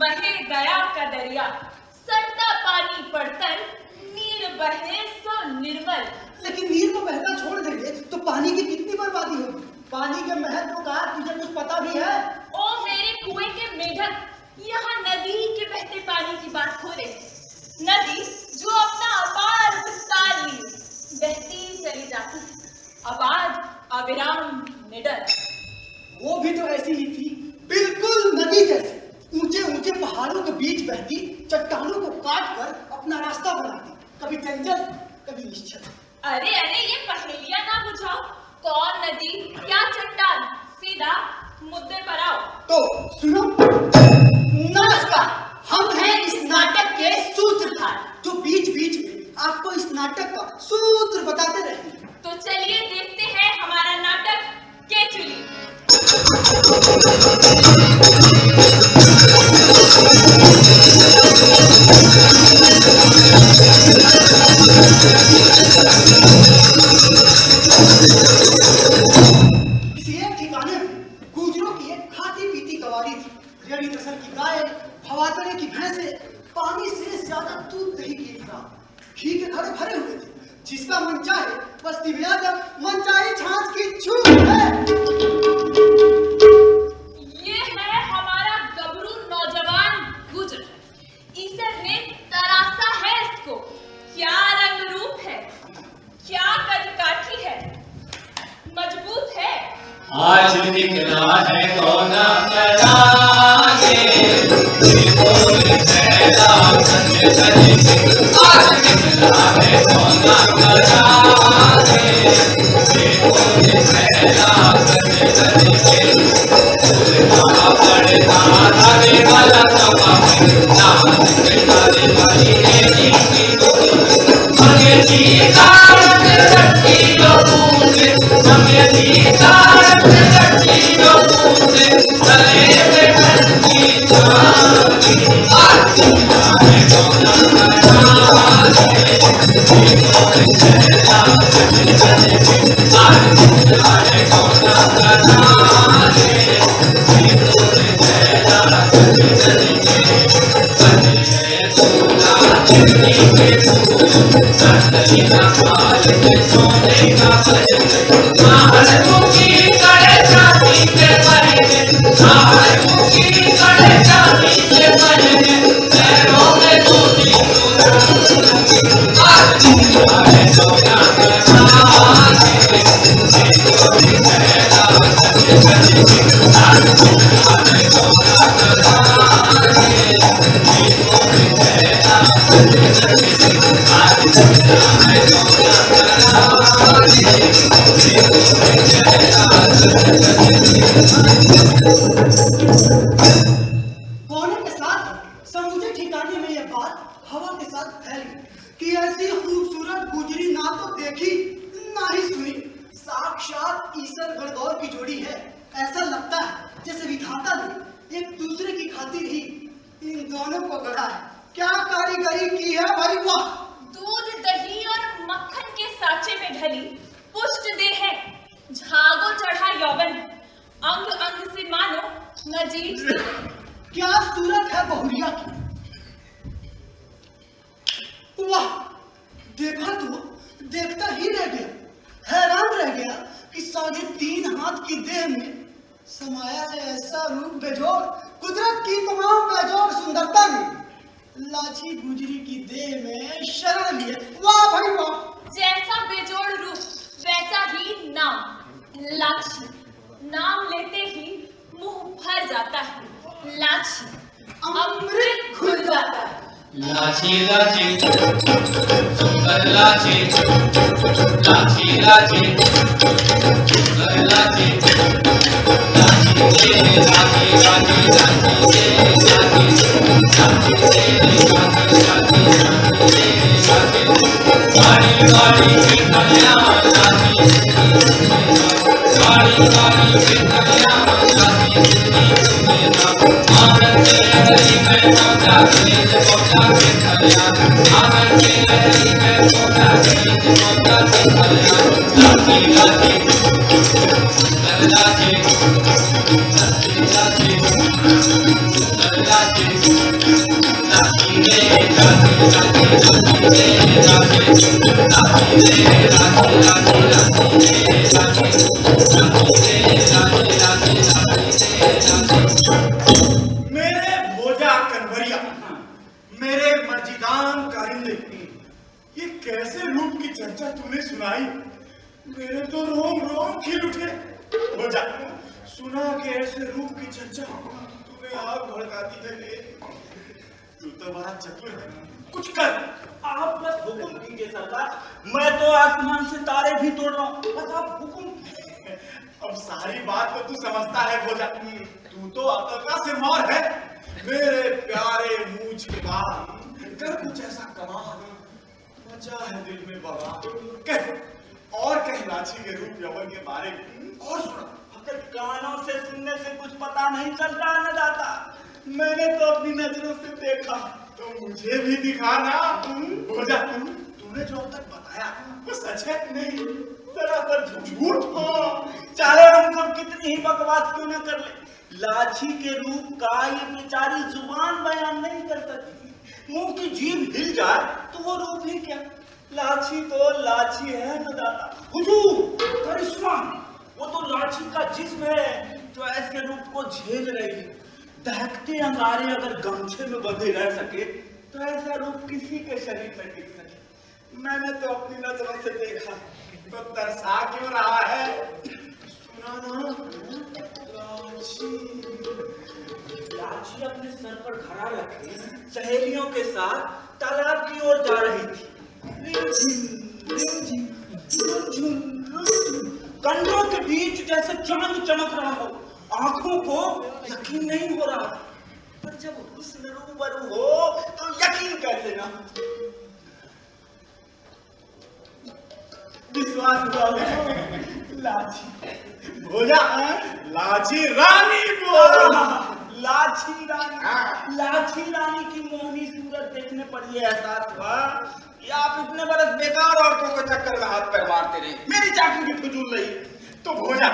बहे दया का दरिया, सड़ता पानी पड़तर, नीर बहे सो निर्मल। लेकिन नीर को बहता छोड़ देंगे तो पानी की कितनी बर्बादी होगी। पानी के महत्व का तुझे कुछ पता भी है? ओ मेरे कुएं के मेढक, यहाँ नदी के बहते पानी की बात हो रही। नदी जो अपना अपार विस्तार लिए बहती चली जाती है, अबाध अविराम निडर। वो भी तो ऐसी ही थी, बिल्कुल नदी जैसी, ऊंचे ऊंचे पहाड़ों के बीच बहती, चट्टानों को काट कर अपना रास्ता बनाती, कभी चंचल कभी निश्चल। अरे अरे ये पहेलियां ना बुझाओ, कौन नदी क्या चट्टान, सीधा मुद्दे पर आओ। तो सुनो। नमस्कार, हम हैं इस नाटक के सूत्रधार, जो बीच बीच में आपको इस नाटक का सूत्र बताते रहेंगे। तो चलिए देखते हैं हमारा नाटक केचुली। किसी एक ठिकाने में गुजरों की एक खाती पीती गवारी थी। रेडी नस्ल की गाय, हवातने की भैंसे, पानी से ज्यादा दूध दही की घी के घड़े भरे हुए थे। जिसका मन चाहे बस्ती में आकर मन चाहे छाछ की छूट है। ये है हमारा गबरू नौजवान गुजर। ईश्वर ने तरासा है इसको, क्या रंग रूप है, क्या कद काठी है, मजबूत है। आज निकला है कौन कराने, बोल फैला खंड खंड। आज निकला है कौन कराने, बोल फैला खंड खंड। बोलना पड़ता धारे वाला तवा, नाम निकाले वाली मेरी मंगती तारक रखी लो पूजे, मंगती तारक रखी लो पूजे, चले बैठन की जानी। आज कौन कराने, बोल फैला खंड खंड। आज कौन कराने, बोल फैला खंड खंड। सोने का हर मुखी करे चांदी के बने, हर मुखी करे चांदी के बने। पैरों में दूधी आज है सोना कराने, बोल फैला खंड खंड। आज है सोना कराने, बोल फैला खंड खंड। आज है सोना कोने के साथ समूचे ठिकाने में यह बात हवा के साथ फैल गई कि ऐसी खूबसूरत गुजरी ना तो देखी ना ही सुनी। साक्षात ईश्वर गणगौर की जोड़ी है। ऐसा लगता है जैसे विधाता ने एक दूसरे की खातिर ही इन दोनों को गढ़ा है। क्या कारीगरी की है भाई, वाह। दूध दही और मक्खन के साँचे में ढली पुष्ट देह है, झागो चढ़ा यौवन, अंग अंग से मानो नजीब। क्या सूरत है बहुरिया की, वाह। देखा तो देखता ही रह गया, हैरान रह गया कि 3.5 हाथ की देह में समाया है ऐसा रूप बेजोड़। कुदरत की तमाम बेजोड़ सुंदरता में लाछी गुजरी की देह में शरण लिए, वाह भाई वाह। जैसा बेजोड़ रूप वैसा ही नाम लाछी, नाम लेते ही मुंह भर जाता है। लाछी अमृत घुल जाता है। लाची लाची सुंदर लाची, लाची लाची सुंदर लाची, लाची तेरे लाची लाची लाची तेरे लाची, लाची तेरे लाची लाची लाची लाची। गाड़ी गाड़ी बिखरिया लाची, गाड़ी गाड़ी बिखरिया लाची मेरा। आनंद से हरी में पौधा खरीद पौधा बिखरिया, आनंद से हरी में पौधा खरीद पौधा बिखरिया। लाची लाची सुंदर लाची, लाची लाची सुंदर लाची, लाची रे लाची लाची लाची रे लाची, लाची मेरे भोजा कन्हैया, मेरे मर्जीदान कारिंदे, ये कैसे रूप की चर्चा तूने सुनाई, मेरे तो रोम रोम खिल उठे। भोजा, सुना कि ऐसे रूप की चर्चा तूने आग भड़का दी है रे। तू तो बड़ा चतुर है, कुछ कर। आप बस हुक्म कीजिए सरकार, मैं तो आसमान से तारे भी तोड़ रहा हूँ, बस आप हुक्म। अब सारी बात तो तू समझता है भोजा, तू तो अतका से मार है। मेरे प्यारे मूछ के बाद कर कुछ ऐसा कमाल, मचा है दिल में बवा। कह और कह लाची के रूप यौवन के बारे में और सुना। अगर कानों से सुनने से कुछ पता नहीं चलता न जाता, मैंने तो अपनी नजरों से देखा। तो मुझे भी दिखाना भोजा। तूने जो अब तक बताया वो सच है नहीं सरासर झूठ। चाहे हम सब कितनी ही बकवास क्यों न कर ले, लाछी के रूप का ये बेचारी जुबान बयान नहीं कर सकती। मुंह की जीभ हिल जाए तो वो रूप ही क्या, लाछी तो लाछी है न दाता। हुजूर, करिश्मा, वो तो लाछी का जिस्म है जो ऐसे रूप को झेल रही है। दहकते अंगारे अगर गमछे में बंधे रह सके तो ऐसा रूप किसी के शरीर में टिक सके। मैंने तो अपनी नजरों से देखा। तो तरसा क्यों रहा है? सुना ना, लाची अपने सर पर खड़ा रखे सहेलियों के साथ तालाब की ओर जा रही थी। कंधों के बीच जैसे चांद चमक रहा हो, आंखों को यकीन नहीं हो रहा, पर जब हुस्न रूबरू हो तो यकीन कैसे ना। विश्वास हुआ लाची भोजा, लाची रानी बोल। लाची रानी, लाची रानी की मोहनी सूरत देखने पर ये एहसास हुआ कि आप इतने बरस बेकार औरतों के चक्कर में हाथ पैर मारते रहे, मेरी चाकरी भी फिजूल रही। तो भोजा,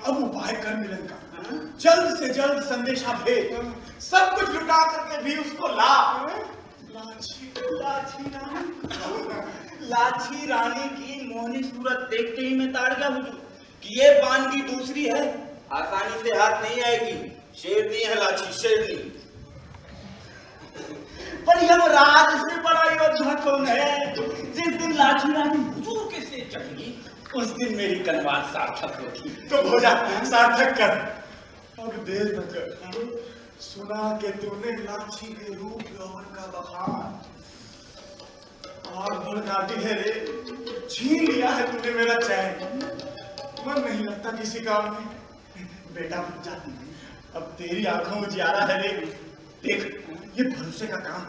अब उपाय कर मिलन का, जल्द से जल्द संदेशा भेज, सब कुछ लुटा करके भी उसको ला। लाची लाची रानी की मोहनी सूरत देखते ही मैं ताड़ गया हुजूर कि ये बानगी दूसरी है, आसानी से हाथ नहीं आएगी। शेरनी है लाची, शेरनी। पर यमराज से बड़ा योद्धा कौन है? जिस दिन लाची रानी हुजूर के सिर चढ़ेगी उस दिन मेरी कलवार सार्थक होगी। तो भोजा, सार्थक कर, अब देर न कर। सुना कि तूने लाची के रूप यौवन का बखान आग भड़काती है रे। छीन लिया है तूने मेरा चैन, मन नहीं लगता किसी काम में। बेटा भोजा, अब तेरी आंखों में जियारा है रे। देख, ये भरोसे का काम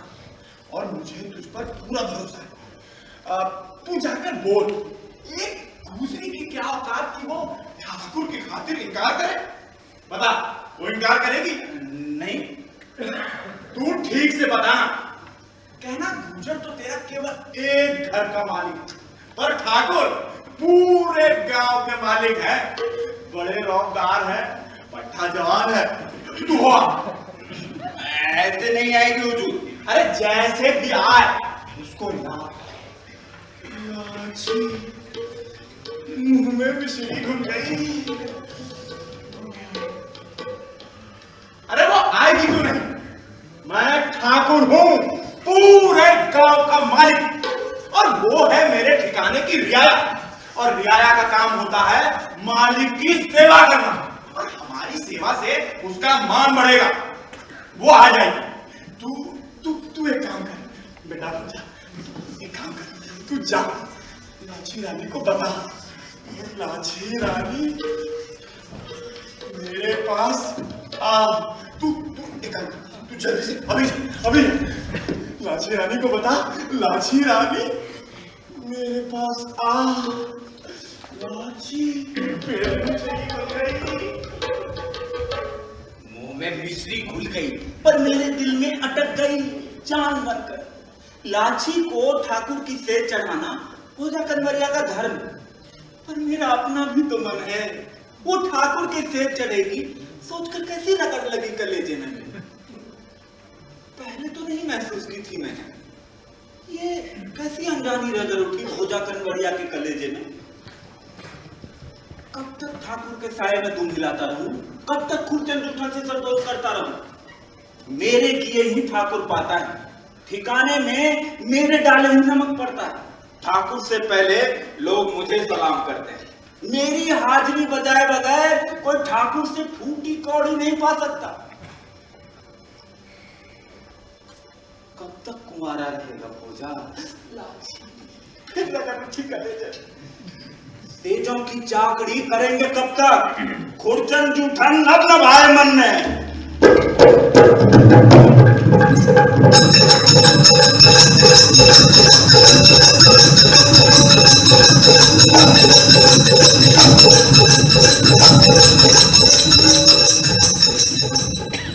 और मुझे तुझ पर पूरा भरोसा है। तू जाकर बोल, एक दूसरी की क्या औकात की वो ठाकुर की खातिर इनकार करे? बता, वो इनकार करेगी? नहीं। तू ठीक से बता। कहना गुजर तो तेरा केवल एक घर का मालिक, पर ठाकुर पूरे गांव के मालिक है। बड़े रौबदार है, पट्टा जवान है। तू हो ऐसे नहीं आएगी हुजूर। अरे जैसे भी आए उसको ला। लाची, मुंह में मिश्री घुल गई। अरे वो आएगी क्यों नहीं? मैं ठाकुर हूं, पूरे गांव का मालिक, और वो है मेरे ठिकाने की रियाया। और रियाया का काम होता है मालिक की सेवा करना, और हमारी सेवा से उसका मान बढ़ेगा। वो आ जाएगी। तू तू तू एक काम कर बेटा, जा एक काम कर, तू जा लाची रानी को बता, लाची रानी मेरे पास आ। तू एक काम कर, तू जल्दी से अभी लाची रानी को बता, लाची रानी मेरे पास आ। लाची मुंह में मिश्री घुल गई पर मेरे दिल में अटक गई जान बनकर। लाची को ठाकुर की सेज चढ़ाना भोजा कन्हैया का धर्म, पर मेरा अपना भी तो मन है। वो ठाकुर की सेज चढ़ेगी सोचकर कैसी रगड़ लगी कलेजे में। पहले तो नहीं महसूस की थी मैंने, ये कैसी अनजानी नजर उठी भोजा कनवरिया के कलेजे में? कब तक ठाकुर के साये में दुम हिलाता रहूं? कब तक खूबचंद जूठन से संतोष करता रहूं? मेरे किए ही ठाकुर पाता है, ठिकाने में मेरे डाले ही नमक पड़ता है। ठाकुर से पहले लोग मुझे सलाम करते हैं। मेरी हाजिरी बजाए बगैर कोई ठाकुर से फूटी कौड़ी नहीं पा सकता। कब तक कुंवारा रहेगा भोजा? तेजों की चाकड़ी करेंगे कब तक? खुरचन जूठन अब न भाए मन में।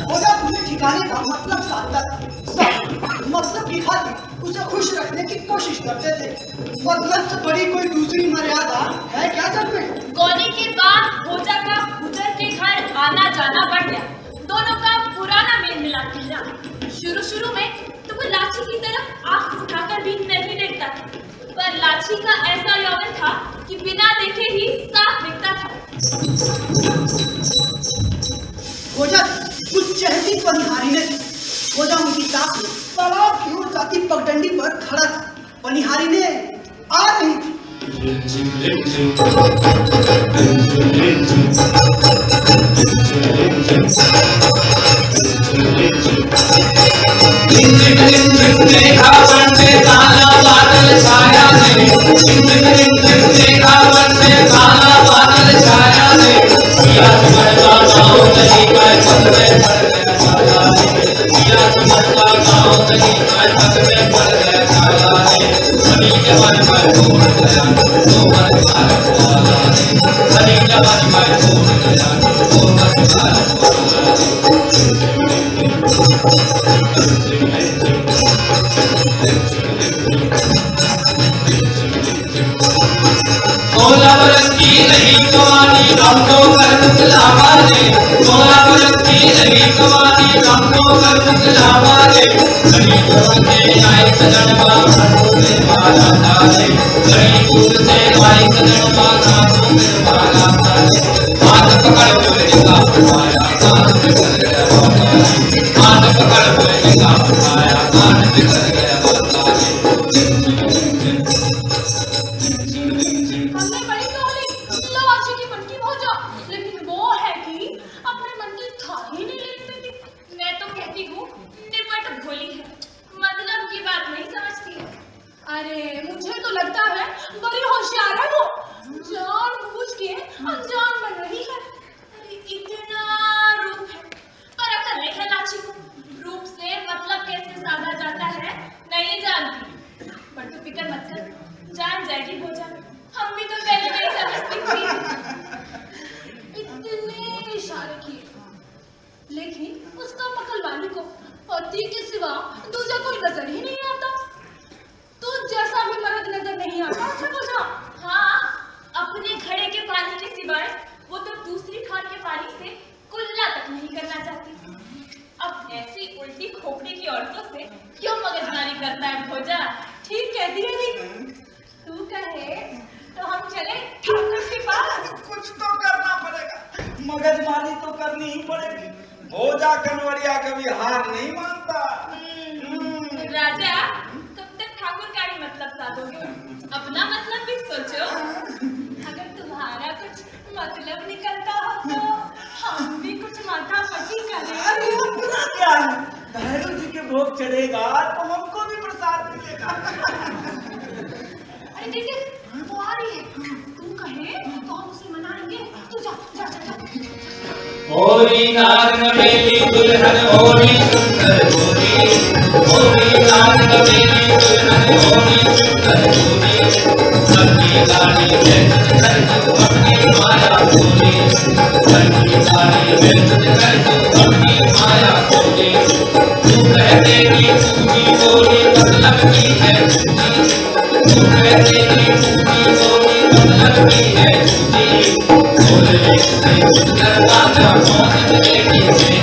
भोजा तुझे ठिकाने का मतलब साधता था। सब मतलब की खातिर उसे खुश रखने की कोशिश करते थे। मतलब से बड़ी कोई दूसरी मर्यादा है क्या जग में? गौनी के बाद भोजा का गुजर के घर आना जाना बढ़ गया। दोनों का पुराना मेल मिलाप मिला। शुरू में तो वो लाची की तरफ आंख उठाकर भी नहीं देखता था, पर लाची का ऐसा यौवन था कि बिना देखे ही साफ दिखता था। भोजा कुछ चहती पनिहारी ने भोजा उनकी ताक में तालाब की ओर जाती पगडंडी पर खड़ा था। पनिहारी ने आ रही थी। देखा वन से काला बादल छाया है, देखा वन से काला बादल छाया है, किया तुम्हारा गाँव नहीं मैं छत में पड़ गया छाया है, किया तुम्हारा गाँव नहीं मैं छत में पड़ गया छाया है, सनी जवान मैं छोड़ गया तो मर भारत वाला है, सनी जवान मैं छोड़ गया तो मर भारत वाला है। 16 बरस की रही कवानी हमको कर मुकलावा दे, 16 बरस की रही कवानी हमको कर मुकलावा दे, गरीब से आए सजन हाथों में माला डाले, गरीब से आए सजन हाथों में माला डाले, हाथ पकड़ बोलेगा हमारा कान में कर गया बाबा, हाथ पकड़ बोलेगा हमारा कान में कर गया बाबा। हमने बड़ी टोली लाची की मटकी भोजा, लेकिन वो है कि अपने मन की था ही नहीं लेने देती। मैं तो कहती हूँ निपट भोली है, मतलब की बात नहीं समझती है। अरे मुझे तो लगता है बड़ी होशियार है वो, जानबूझ के अनजान बन रही है। अरे इतना रूप है, पर अकल नहीं है लाची को। रूप से मतलब कैसे साधा जाता है नहीं जानती, पर तू फिक्र मत कर, जान जाएगी भोजा। हम भी तो पहले नहीं समझती थी। इतने इशारे किए, लेकिन उसका पकलवानी को पति के सिवा दूसरा कोई नजर ही नहीं आता। तो जैसा भी मर्द नजर नहीं आता उसे भोजा। हाँ, अपने घड़े के पानी के सिवाय वो तो दूसरी खान के पानी से कुल्ला तक नहीं करना चाहती। अब ऐसी उल्टी खोपड़ी की औरतों से क्यों मगजमारी करता है भोजा? ठीक कहती है नहीं? तू कहे तो हम चले ठाकुर के पास। कुछ तो करना पड़ेगा, मगजमारी तो करनी ही पड़ेगी। भोजा कनवरिया कभी हार नहीं मानता। राजा, कब तक ठाकुर का ही मतलब साधोगे? अपना मतलब भी सोचो। अगर तुम्हारा कुछ मतलब निकलता हो तो हम भी कुछ माथा पची अरे करें। अपना क्या है, भैरव जी के भोग चढ़ेगा तो हमको भी प्रसाद मिलेगा। अरे देख वो आ रही है, तू कहे तो हम उसे मनाएंगे। तू जा जा जा जा। होरी नाग नवेली दुल्हन होरी सुंदर होरी, होरी नाग नवेली दुल्हन होरी सुंदर होरी, सबकी गाड़ी में कर दो अपनी माया खोली, सबकी गाड़ी में कर दो अपनी माया खोली, तू कहते कि पूजी बोली मतलब की है पूजी, तू कहते कि पूजी बोली मतलब की है पूजी, बोले से सुंदर बाजा कौन करेगी मेरी,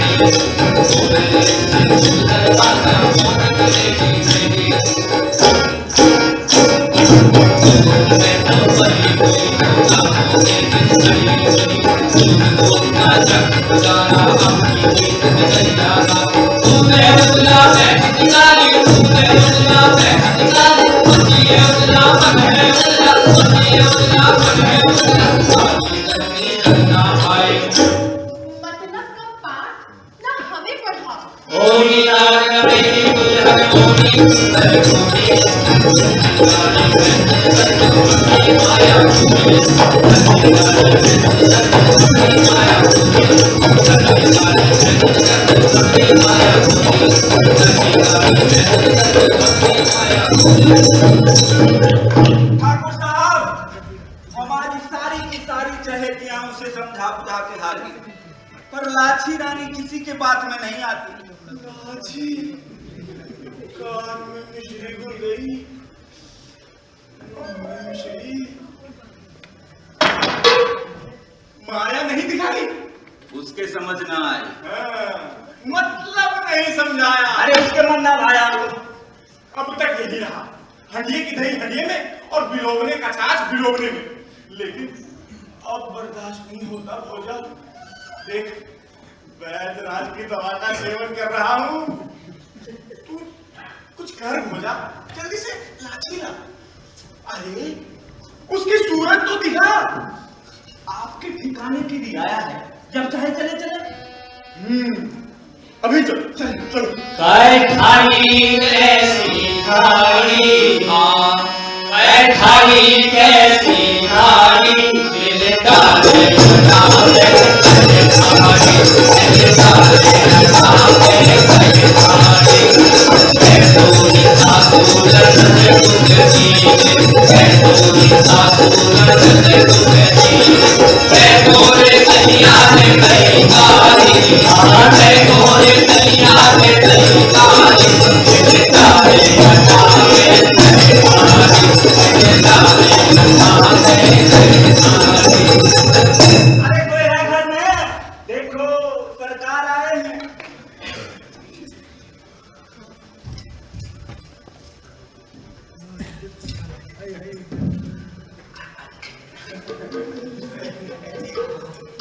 बोले से सुंदर बाजा कौन करेगी मेरी। ठाकुर साहब, हमारी सारी की सारी चहेतियां उसे समझा बुझा के हार गई, पर लाछी रानी किसी के बात में नहीं आती। लाछी कान में मिश्री घुल गई। मिश्री माया नहीं दिखाई। उसके समझ ना आए। मतलब नहीं समझाया। अरे उसके मन ना भाया। अब तक यही रहा, हंडिये की दही हंडिये में और बिलोवने का छाछ बिलोवने में। लेकिन अब बर्दाश्त नहीं होता भोजा। देख, वैद्यराज की दवा का सेवन कर रहा हूं। तू कुछ कर भोजा, जल्दी से लाठी ला। अरे उसकी सूरत तो दिखा। आपके ठिकाने की दिखाया है, जब चाहे चले चले। अभी चलो चलो चलो। कैठाई कैसी खाई माँ, कैठाई कैसी खाई, दिल डाले डाले कैठाई, दिल डाले डाले कैठाई, कैठोरी सासू लड़ने गुजरी, कैठोरी सासू लड़ने गुजरी, कैठोरे कन्या ने कई कारी, हाँ कैठोरे कन्या ने कई कारी, दिल डाले डाले कैठाई, दिल डाले डाले कैठाई। अरे कोई है घर में? देखो सरकार आए हैं।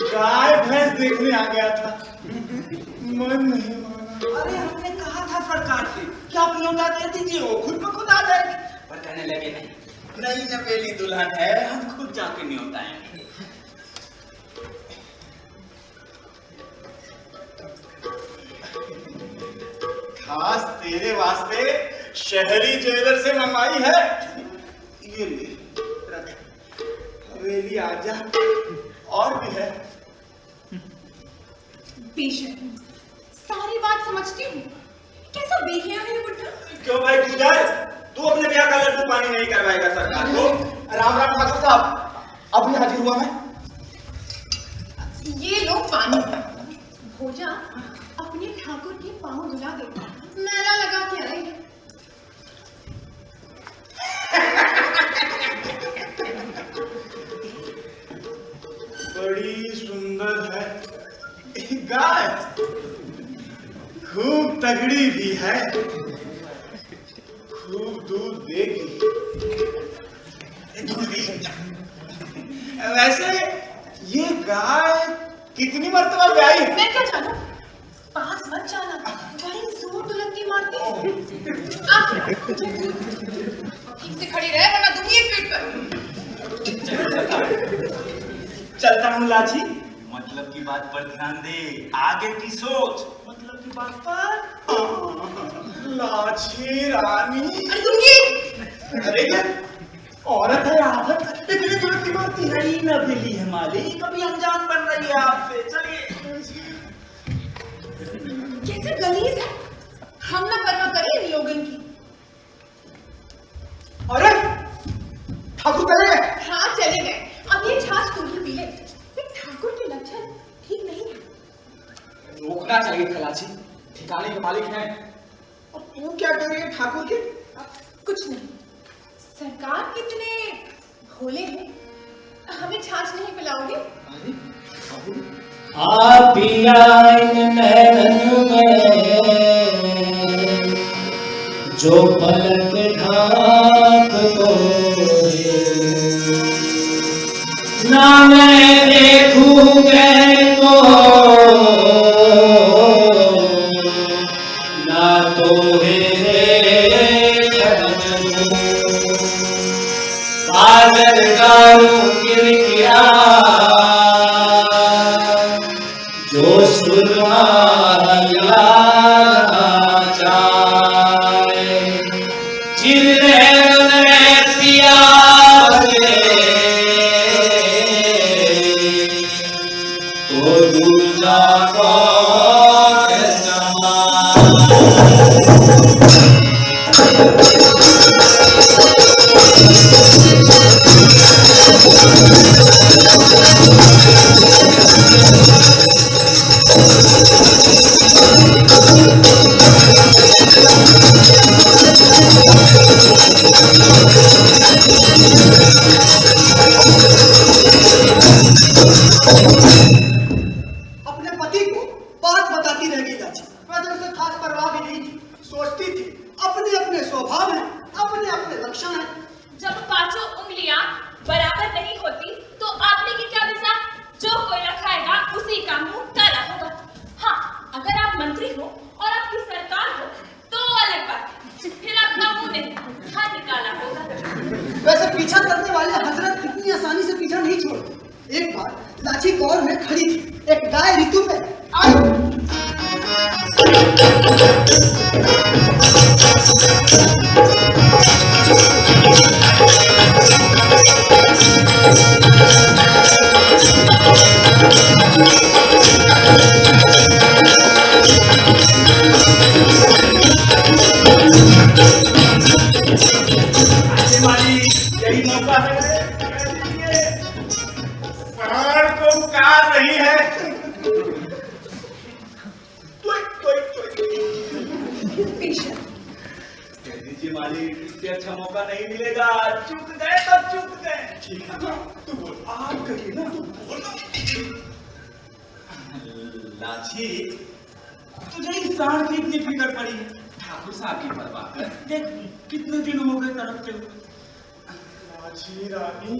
गाय भैंस देखने आ गया था, मन नहीं माना। अरे हमने कहा था सरकार से कि आप न्योता दे दीजिए, वो खुद ब खुद आ जाएगी, पर कहने लगे नहीं, नई नवेली दुल्हन है, हम खुद जाके न्योताएंगे। खास तेरे वास्ते शहरी जेलर से मंगवाई है। ये ले रख, हवेली आजा। और भी है। बेशक सारी बात समझती हूँ। कैसा बेहिया है ये बुड्ढा। क्यों भाई गुजर, तू अपने ब्याह का लड्डू पानी नहीं करवाएगा सरकार को? राम राम ठाकुर साहब, अभी हाजिर हुआ मैं। ये लो पानी। भोजा अपने ठाकुर के पांव धुला दे, मैला लगा के आए हैं। बड़ी सुंदर है गाय, खूब तगड़ी भी है, खूब दूध देगी। वैसे ये गाय कितनी मर्तबा ब्याई है? मैं क्या जानू, पास मत जाना, बड़ी जोर दुलंदी मारती है। ठीक से खड़ी रहे वरना दूंगी एक पेट पर। चलता हूँ लाची, मतलब की बात पर ध्यान दे, आगे की सोच, मतलब की बात पर। लाछी रानी। अरे दूंगी। अरे ये औरत है, आफत, इतनी दुलंदी मारती है। नई नवेली है मालिक, कभी अनजान बन रही है आपसे, चलिए। कैसे गलीज है, हम ना परवाह करें इन लोगन की। अरे ठाकुर चले गए। हाँ चले गए, अब ये छाछ तू ही पी ले। ठाकुर के लक्षण ठीक नहीं है। रोकना चाहिए था लाची, ठिकाने के मालिक हैं। और तू क्या कर रही है ठाकुर के? कुछ नहीं, सरकार कितने भोले हैं, हमें छाछ नहीं पिलाओगे? अरे ठाकुर, आप पिया इन नैनन में, जो पलक ढाक तोड़े, ना मैं देखूं गए तो, ना तो सागर गारूं गिरगिया, जो सुरमा चाहे, जिन अपने पति को बात बताती रह गई लाची। वैसे उसे खास परवाह भी नहीं थी। सोचती थी अपने अपने स्वभाव हैं, अपने अपने लक्षण हैं। जब पांचों उंगलियां बराबर नहीं होती तो आपने की क्या दिशा? जो कोयला खाएगा उसी का मुंह काला होगा। हाँ, अगर आप मंत्री हो और आपकी सरकार हो तो अलग बात है, फिर आपका मुंह नहीं हाथ निकाला होगा। वैसे पीछा करने वाले हजरत इतनी आसानी से पीछा नहीं छोड़ते। एक बार लाची गौर में खड़ी थी, एक गाय ऋतु में आई। यही मौका है, सार को कार नहीं है। कह दीजिए मालिक, इससे अच्छा मौका नहीं मिलेगा। चूक गए तो चूक गए। ठीक है, तू बोल। आप कहिए ना, तू बोल ना। लाची, तुझे इस सांड की इतनी फिक्र पड़ी है? ठाकुर साहब की परवाह कर। देख कितने दिन हो गए तड़पते हुए। लाची रानी,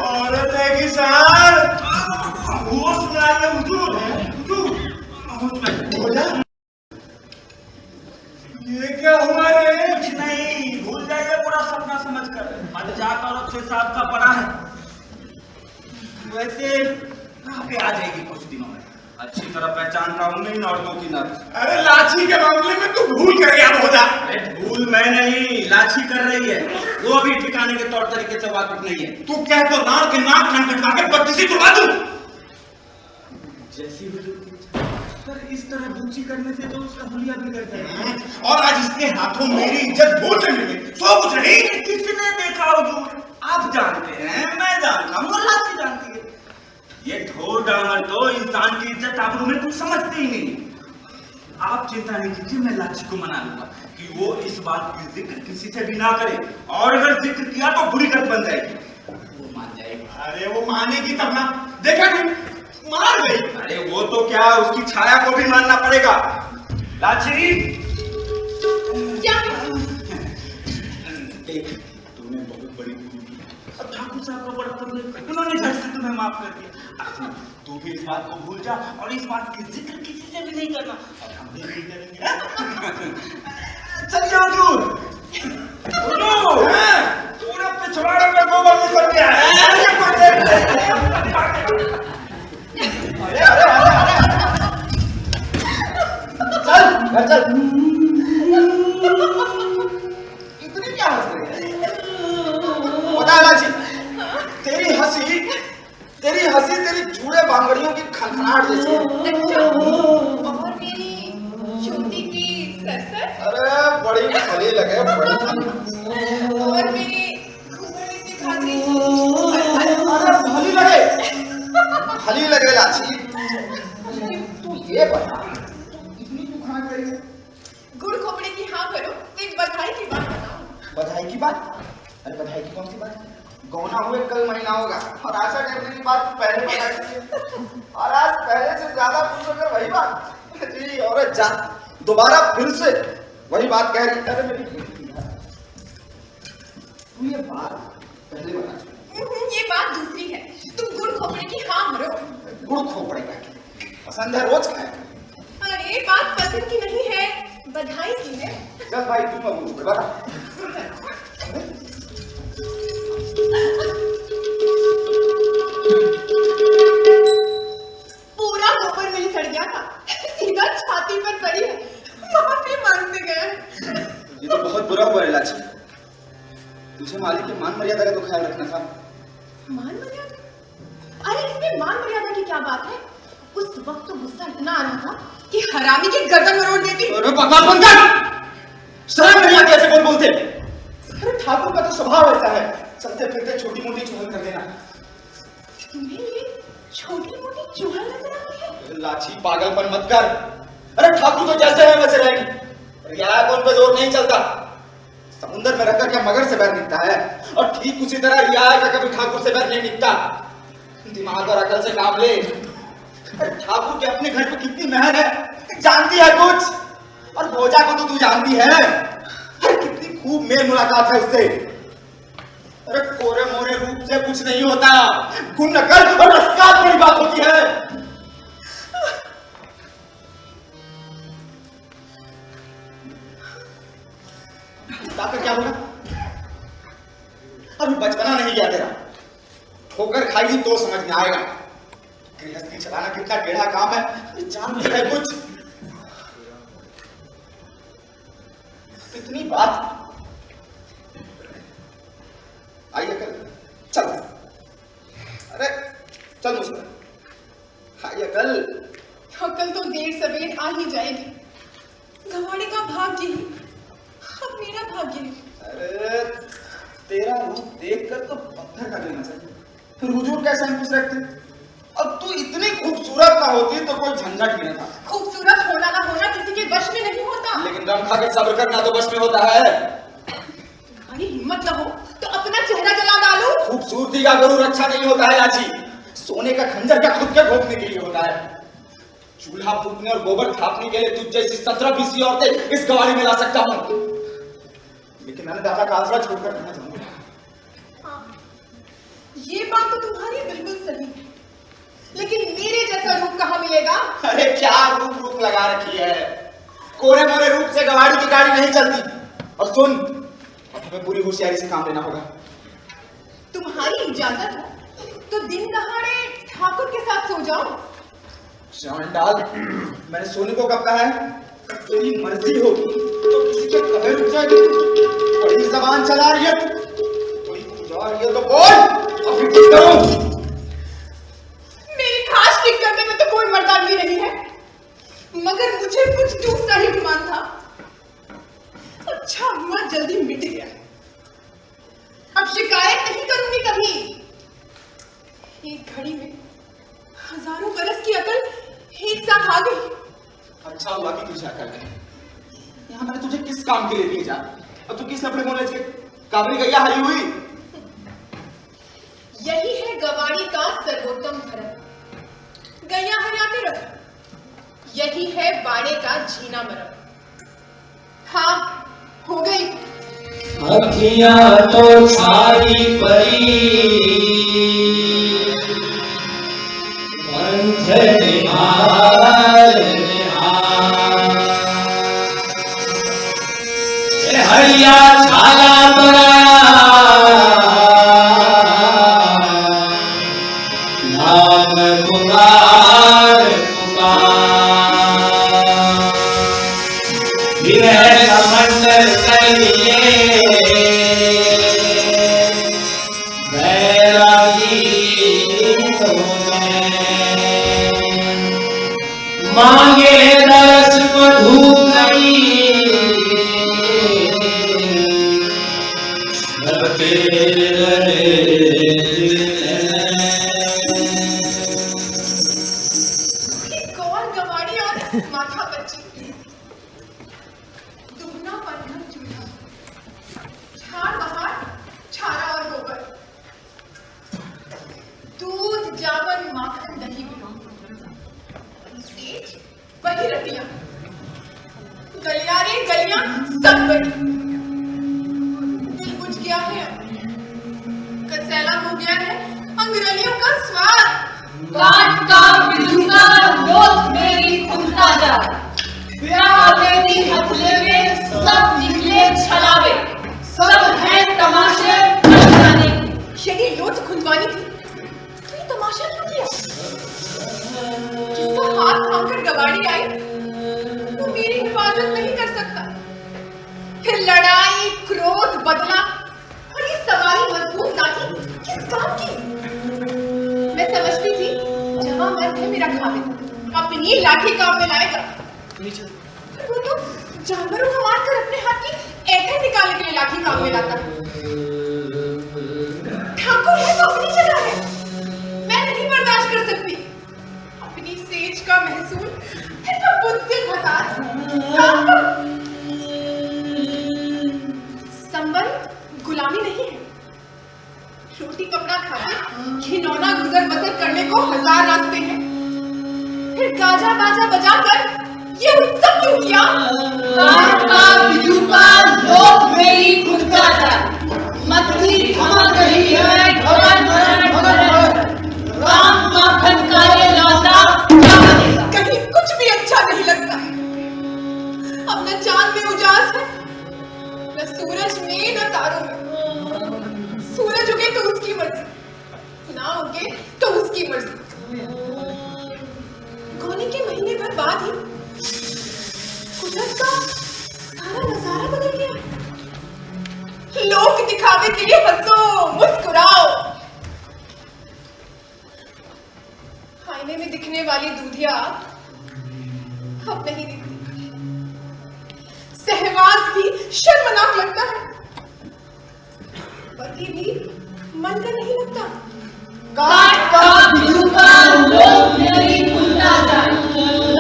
औरत है कि सार? वो सुनाइए हुजूर। बोला ये क्या हुआ रे? कुछ नहीं, भूल जाइए पूरा सपना समझकर। मजाक और 6-7 का पड़ा है। वैसे यहाँ पे आ जाएगी कुछ दिनों में। अच्छी तरह पहचानता हूँ मैं इन औरतों की नब्ज। अरे लाची के मामले में तू भूल कर गया होगा। अरे भूल मैं नहीं, लाची कर रही है। वो अभी ठिकाने के तौर तरीके से वाकिफ नहीं है। तू कह तो नाड़ के नाक खटखटा के बत्तीसी तुड़वा दूं। जैसी हुजूर की इच्छा। पर इस तरह बूची करने से तो उसका हुलिया बिगड़ जाएगा। और आज इसके हाथों मेरी इज्जत धूल से मिली। सो कुछ नहीं। किसने देखा हुजूर? आप जानते हैं, मैं जानता हूँ, लाची जानती है। ये ढोर डांगर तो इंसान की इज्जत आबरू में कुछ समझते ही नहीं। आप चिंता नहीं कीजिए, मैं लाची को मना लूंगा कि वो इस बात की जिक्र किसी से भी ना करे। और अगर जिक्र किया तो बुरी गत बन जाएगी। वो मान जाएगी। अरे वो मानेगी तब ना। देखा नहीं, मान गई। अरे वो तो क्या, उसकी छाया को भी मानना पड़ेगा। लाची, क्या? देख तूने बहुत बड़ी भूल की। अब ठाकुर साहब को बड़ा तकलीफ, उन्होंने झट से तुम्हें माफ कर दिया। अब तू भी इस बात को भूल जा और इस बात की जिक्र किसी से भी नहीं करना। और हम भी नहीं करेंगे। चलिए हुजूर। हुजूर, तूने पिछवाड़े में गोबर नहीं कर दिया है। चल घर चल। इतनी क्या हंस रही है? पता है लाची, तेरी हंसी तेरी जूड़े बांगड़ियों की खनखनाहट जैसी है। अच्छा, और मेरी छोटी की सरसर अरे बड़ी खली लगे, बड़ी और मेरी घुंघरू की खांसी। अरे खली लगे लाची। तू ये बता, इतनी तू कहाँ गई है? गुड़ खोपड़े की हाँ करो तो एक बधाई की बात बताओ। बधाई की बात? अरे बधाई की कौन सी बात? गौना हुए कल महीना होगा और आशा करने की बात पहले बता दीजिए। और आज पहले से ज्यादा खुश होकर वही बात। जी औरत जा, दोबारा फिर से वही बात कह रही। अरे मेरी तू ये बात पहले बता। ये बात दूसरी है। तुम गुड़ खोपड़े की हाँ भरो। गुड़ खोपड़े का पसंद है, रोज खाए। अरे बात पसंद की नहीं है, बधाई की है। चल भाई तुम अब बता। पूरा गोबर में ही सड़ गया था, सीधा छाती पर पड़ी है। माफी मांगने गए। ये तो बहुत बुरा हुआ है लाची। तुझे मालिक की मान मर्यादा का तो ख्याल रखना था। मान मर्यादा? अरे इसमें मान मर्यादा की क्या बात है? उस वक्त तो गुस्सा इतना आ रहा था कि हरामी की गर्दन मरोड़ देती। अरे बकवास बंद कर। शर्म नहीं आती ऐसे कौन बोलते? अरे ठाकुर का तो स्वभाव ऐसा है, चलते फिरते छोटी मोटी चुहल कर देना। तुम्हें ये छोटी मोटी चुहल नजर आती है? लाची पागलपन मत कर। अरे ठाकुर तो जैसे है वैसे रहेगी। रियाया को उन पे जोर नहीं चलता। समुंदर में रखकर क्या मगर से बैर निकता है, और ठीक उसी तरह रियाया का कभी ठाकुर से बैर नहीं निकता। दिमाग और अकल से काम ले। अरे ठाकुर के अपने घर पे कितनी मेहनत है जानती है कुछ? और भोजा को तो तू जानती है। अरे कितनी खूब मेल मुलाकात है उससे। अरे कोरे मोरे रूप से कुछ नहीं होता, गुण नकल और रसकात बड़ी बात होती है। ताकत क्या होगा? अभी बचपना नहीं गया तेरा। ठोकर खाई तो समझ में आएगा। गृहस्थी चलाना कितना टेढ़ा काम है जानती है कुछ? इतनी बात आई अकल, चल। अरे चल मुझे आई अकल। अकल तो देर सवेर आ ही जाएगी। गवाड़े का भाग्य ही अब मेरा भाग्य है। अरे तेरा रूप देखकर तो पत्थर का देना चाहिए, फिर हुजूर कैसे अंकुश रखते? अब तू इतनी खूबसूरत ना होती तो कोई झंझट भी न था। खूबसूरत होना ना होना किसी के वश में नहीं होता। लेकिन गम खा के सब्र करना तो वश में होता है। तुम्हारी हिम्मत न हो तो अपना चेहरा जला डालो। खूबसूरती का गुरूर अच्छा नहीं होता है लाची। सोने का खंजर क्या खुद के घोंपने के लिए होता है। चूल्हा फूकने और गोबर थापने के लिए तुझ जैसी 17-20 औरतें इस गवारी में ला सकता हूँ, लेकिन मैंने दादा का आसरा छोड़कर रहना चाहूंगा। हाँ, ये बात तो तुम्हारी बिल्कुल सही है, लेकिन मेरे जैसा रूप कहाँ मिलेगा? अरे क्या रूप लगा रखी है। कोरे मोरे रूप से गवाड़ी की गाड़ी नहीं चलती। और सुन, हमें पूरी होशियारी से काम लेना होगा। तुम्हारी इजाजत हो तो दिन दहाड़े ठाकुर के साथ सो जाओ। डाल, मैंने सोने को कब कहा है? तेरी मर्जी होगी तो किसी के कहे रुक जाएगी। बड़ी जबान चला रही है, बड़ी जा रही है तो बोल, अभी कुछ करूं। मेरी खास ठीक करने में तो कोई मर्दानगी नहीं है, मगर मुझे कुछ दूसरा ही गुमान था। अच्छा हुआ जल्दी मिट गया। अब शिकायत नहीं करूंगी कभी। एक घड़ी में हजारों बरस की अकल एक साथ आ गई। अच्छा हुआ कि तुझे अकल है। यहाँ मैंने तुझे किस काम के लिए भेजा और तू किस लफड़े मोले के काबरी गैया हरी हुई? यही है गवाड़ी का सर्वोत्तम धर्म, गैया हरियाते रहो। यही है बाड़े का जीना मरम। हाँ, हो गई। अखियां तो सारी परी पंथ निहार निहार, हरिया छाला नाम पुकार पुकार, विरह समंदर करिए बैरागी मांगे रस मधु कई कौन गवाड़ी और माथा बच्ची। दुगना बंधन चूल्हा, झाड़ बहार छारा और गोबर, दूध जावन माखन दही सेठ वही रतियां, गलियारे गलियां सब बड़ी। दिल बुझ गया है, कसैला हो गया है अंग्रेलियों का स्वाद। काट का बिजुका लोथ मेरी खुलता जा, ब्याह बेटी हथले में सब निकले छलावे, सब है तमाशे जाने। यदि लोथ खुलवानी थी तो ये तमाशा क्यों किया? जिसका हाथ थामकर गवाड़ी आई वो मेरी हिफाजत नहीं कर सकता। फिर लड़ाई, क्रोध, बदला और ये सवारी मजबूत लाठी किस काम की? मैं समझती थी जहां मर्द है मेरा खामिद, अपनी लाठी काम में लाएगा। वो तो जानवरों को मारकर अपने हाथ की ऐठन निकालने के लिए लाठी काम में लाता है। ठाकुर है तो अपनी जगह है, मैं नहीं बर्दाश्त कर सकती अपनी सेज का महसूल ऐसा बुद्धिल भतार। संबंध गुलामी नहीं है। रोटी कपड़ा खाकर घिनौना गुजर बसर करने को हजार रास्ते हैं, फिर गाजा बाजा बजाकर ये उत्सव क्यों किया? लोग मेरी खुद का मछली धमक रही है, राम माखन का ये लौटा क्या बनेगा? कहीं कुछ भी अच्छा नहीं लगता है। अब न चांद में उजास है, न सूरज में न तारों में। सूरज उगे तो उसकी मर्जी, ना उगे तो उसकी मर्जी। गोली के महीने भर बाद ही कुदरत का सारा नजारा बदल गया। लोग दिखावे के लिए हंसो मुस्कुराओ। आईने में दिखने वाली दूधिया अब नहीं दिखती। सहवास भी शर्मनाक लगता है, पति भी मन का नहीं लगता। काट का बिजू का लोग मेरी खुलता जाए,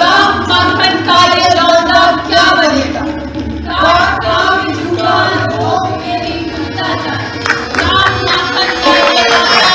राम माखन का ये लौटा क्या बनेगा? काट का बिजू का लोग मेरी खुलता जाए, राम माखन का ये लौटा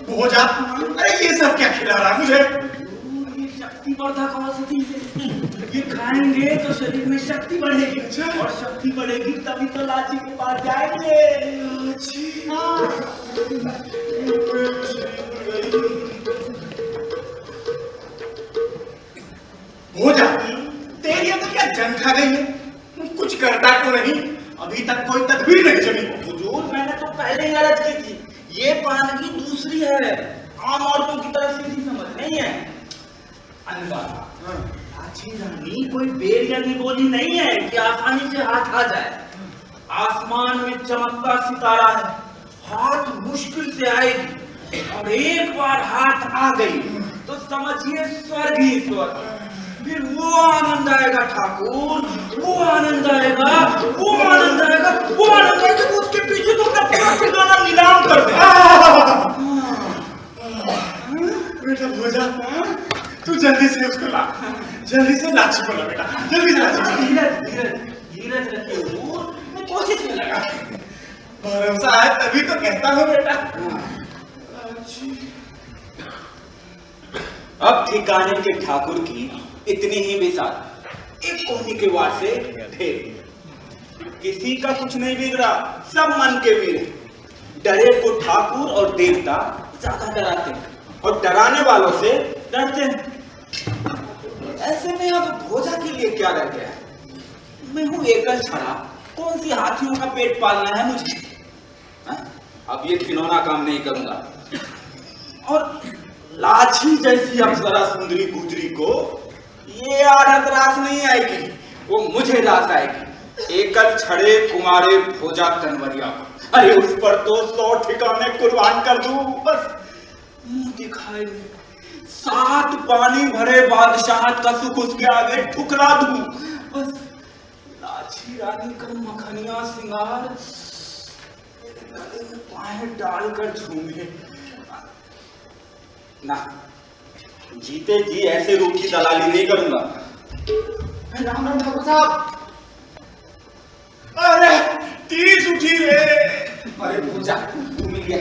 भोजा, अरे ये सब क्या खिला रहा है मुझे? ये शक्तिवर्धक औषधि है, ये खाएंगे तो शरीर में शक्ति बढ़ेगी, और शक्ति बढ़ेगी तभी तो लाची के पास जाएंगे। हाँ। भोजा, तेरी तो क्या जंग खा गई है? कुछ करता तो नहीं, अभी तक कोई तदबीर नहीं जमी। हुजूर, मैंने तो पहले ही अर्ज की थी, ये पानगी दूसरी है, आम औरतों की तरह सीधी समझ नहीं है। लाची रानी कोई बेर या निगोली नहीं है कि आसानी से हाथ आ जाए। आसमान में चमकता सितारा है, हाथ मुश्किल से आएगी, और एक बार हाथ आ गई तो समझिए स्वर्ग ही स्वर्ग। फिर वो आनंद आएगा ठाकुर, वो आनंद आएगा, वो आनंद आएगा, वो आनंद आएगा, तो उसके पीछे तो अपना पूरा ठिकाना नीलाम कर दे। बेटा भोजा, तू जल्दी से उसको ला, जल्दी से लाची को ला बेटा, जल्दी से लाची। धीरज रखिए हुजूर, मैं कोशिश में लगा। भरोसा है तभी तो कहता हूँ बेटा। अब ठिकाने के ठाकुर की इतनी ही मिसाल, एक कोहनी के वार से ढेर। किसी का कुछ नहीं बिगड़ा, सब मन के वीर। डरे को ठाकुर और देवता ज्यादा डराते हैं, और डराने वालों से डरते हैं। ऐसे में अब भोजा के लिए क्या रह गया है? मैं हूं एकल छड़ा, कौन सी हाथियों का पेट पालना है मुझे? अब ये खिलौना काम नहीं करूंगा। और लाची जैसी अप्सरा सुंदरी गुजरी को ये आदत रास नहीं आएगी, वो मुझे रास आएगी। एकल छड़े कुमारे भोजा तनवरिया को, अरे उस पर तो 100 ठिकाने कुर्बान कर दूं, बस मुंह दिखाए 7 पानी भरे बादशाहत का सुख उसके आगे ठुकरा दूं, बस लाची रानी का मखनिया सिंगार मेरे गले में पाए डालकर झूमे ना। जीते जी ऐसे रूप की दलाली नहीं करूंगा। राम राम ठाकुर साहब। अरे तीस उठी रे। अरे पूजा तू मिल गया।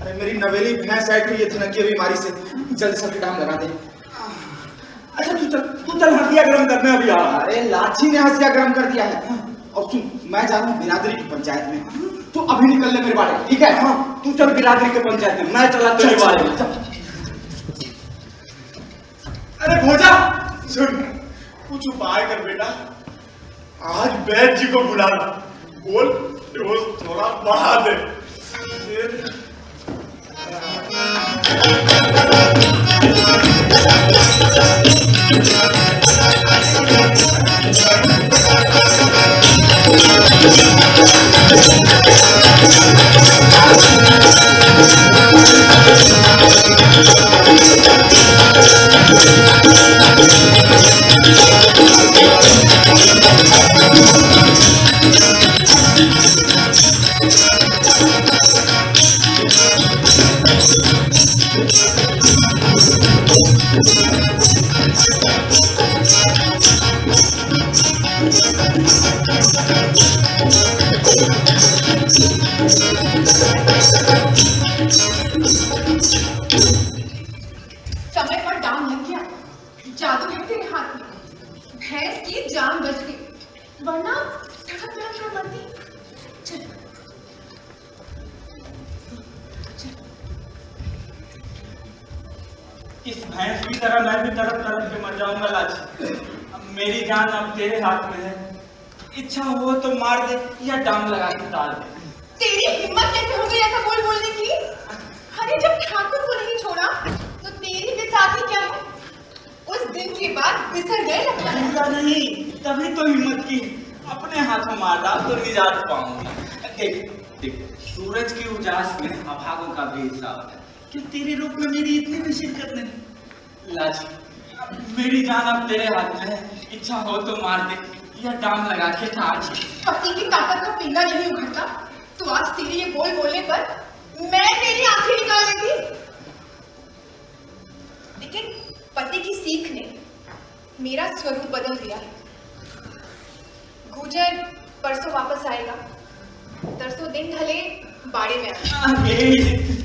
अरे मेरी नवेली भैंस आई थी ये थनकी बीमारी से, जल्दी से डाम लगा दे। अच्छा तू चल हंसिया गर्म करने अभी आ। अरे लाची ने हंसिया गर्म कर दिया है। और सुन, मैं जा रहा हूँ बिरादरी की पंचायत में, तू अभी निकल ले मेरे बारे, ठीक है? हाँ, तू चल बिरादरी के पंचायत में, मैं चला तेरे बारे में। अरे भोजा सुन, कुछ उपाय कर बेटा, आज बैद जी को बुलाना, बोल डोज थोड़ा बढ़ा दे। समय पर डाम लग गया, जादू है तेरे हाथ में, भैंस की जान बच गई, वरना तड़प तड़प कर मरती। चल इस भैंस की तरह मैं भी तड़प तड़प के मर जाऊंगा लाची। अब मेरी जान अब तेरे हाथ में है, इच्छा हो तो मार दे या डांग लगा के डाल दे। तेरी हिम्मत कैसे हो गई ऐसा बोल बोलने की? अरे जब ठाकुर को नहीं छोड़ा तो तेरी बेसाती क्या है? उस दिन के बाद बिसर गए लगता है। भूला नहीं, तभी तो हिम्मत की, अपने हाथों मार डाल तो निजात पाऊंगा। देख देख, सूरज की उजास में अभागों का भी हिसाब है, क्यों तेरे रूप में मेरी इतनी भी शिरकत नहीं। लाजी, मेरी जान अब तेरे हाथ में है, इच्छा हो तो मार दे या डांग लगा के काट दे। पति की ताकत का पिंगा नहीं उघड़ता तो आज तेरे ये बोल बोलने पर मैं तेरी आंखें निकाल लेती। लेकिन पति की सीख ने मेरा स्वरूप बदल दिया है। गुजर परसों वापस आएगा, तरसों दिन ढले बाड़े में आएगा।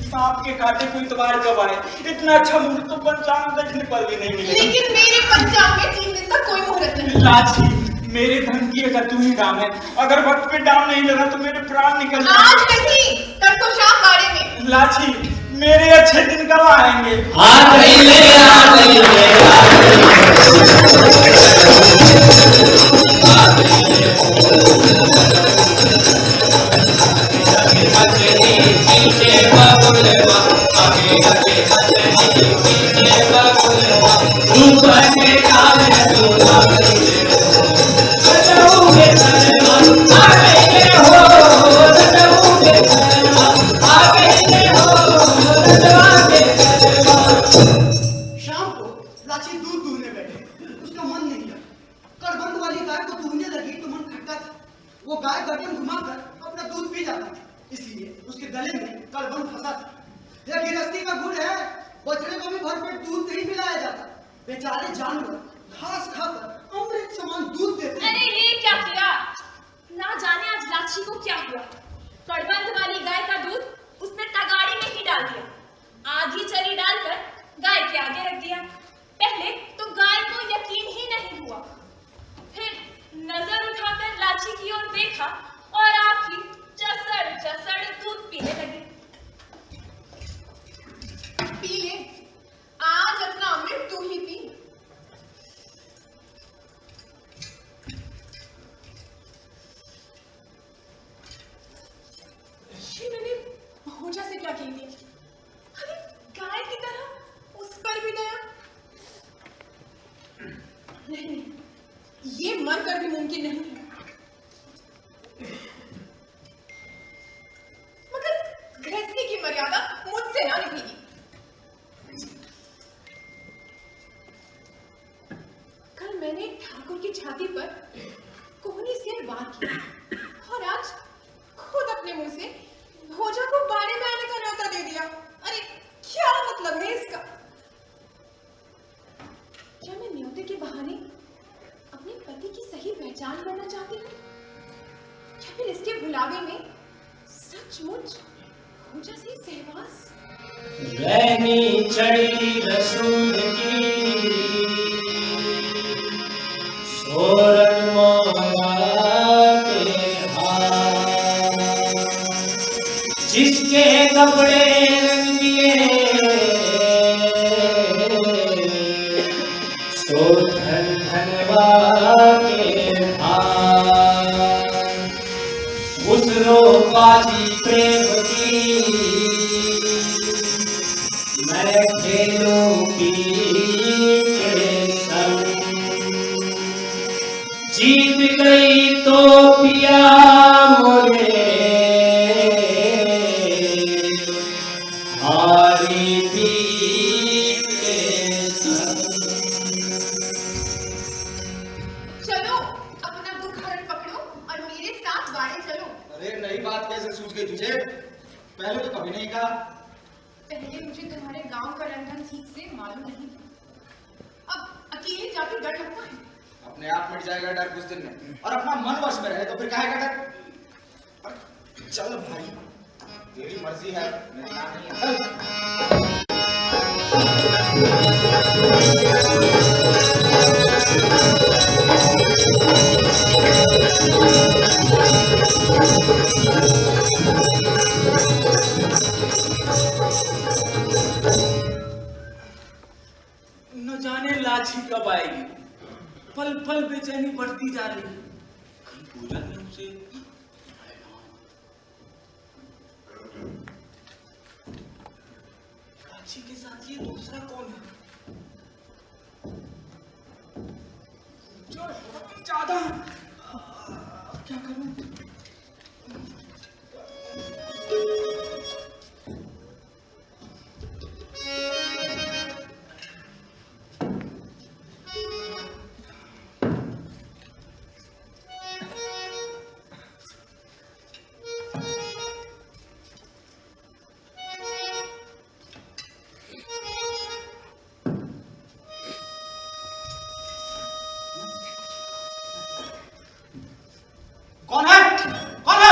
सांप के काटे को इतवार कब आए? इतना अच्छा मुहूर्त तो पंचांग देखने पर भी नहीं मिलेगा। लेकिन मेरे पंचांग में 3 दिन तक कोई मुहूर्त नहीं। लाची, मेरे धन की अगर तू ही दाम है, अगर वक्त पे दाम नहीं लगा तो मेरे प्राण निकल जाएंगे। आज नहीं, कल तो शाम बाड़े में। लाची, मेरे अच्छे दिन कब आएंगे? शाम को लाची दूध दूहने बैठे, उसका मन नहीं था। कड़बंद वाली गाय को दूहने लगी तो मन खट्टा था। वो गाय गर्दन घुमाकर अपना दूध पी जाता था, इसलिए उसके गले में कड़बंद फंसा था। यह गृहस्थी का गुण है, बछड़े को भी भरपेट दूध नहीं पिलाया जाता। बेचारे जानवर घास खाकर अमृत समान दूध देते हैं। अरे ये क्या किया? ना जाने आज लाची को क्या हुआ। कड़बंद वाली गाय का दूध उसने तगाड़ी में ही डाल दिया, आधी चरी डालकर गाय के आगे रख दिया। पहले तो गाय को यकीन ही नहीं हुआ, फिर नजर उठाकर लाची की ओर देखा और आप ही चसड़ चसड़ दूध पीने लगे। पी ले, आज अपना अमृत तू ही पी। ये मैंने भोजा से क्या कह दिया? अरे गाय की तरह उस पर भी दया नहीं, ये मन कर भी मुमकिन नहीं है। मगर गृहस्थी की मर्यादा मुझसे ना निकलेगी। कल मैंने ठाकुर की छाती पर कोहनी से वार किया और आज खुद अपने मुंह से भोजा को बाड़े में आने का न्योता दे दिया। अरे क्या मतलब है इसका? क्या मैं न्योते के बहाने अपने पति की सही पहचान करना चाहती हूँ, या फिर इसके बुलावे में सचमुच भोजा से सहवास? रहनी चढ़ी रसूल की सोरठ मोहरा के हाथ, जिसके कपड़े रंग दिए सो धन धनवा के हाथ। लो बाजी प्रेम की, मैं खेलूं पी के संग। जीत गई तो पिया मोरे, हारी पी के संग। चलो अपना दुख हरण पकड़ो और मेरे साथ बाड़े चलो। अरे नई बात कैसे सूझ गई तुझे? पहले तो कभी नहीं कहा। पहले मुझे तुम्हारे गांव का रंधन ठीक से मालूम नहीं था। अब अकेले जाके डर लगता है। अपने आप मिट जाएगा डर कुछ दिन में, और अपना मन वश में रहे तो फिर काहे का डर? अरे चल भाई, तेरी मर्जी है, मेरा नहीं है। न जाने लाछी कब आएगी। पल पल बेचैनी बढ़ती जा रही है। कहीं पूजा ने उसे लाछी के साथ ये दूसरा कौन है? ज्यादा क्या करूं? कौन है? कौन है?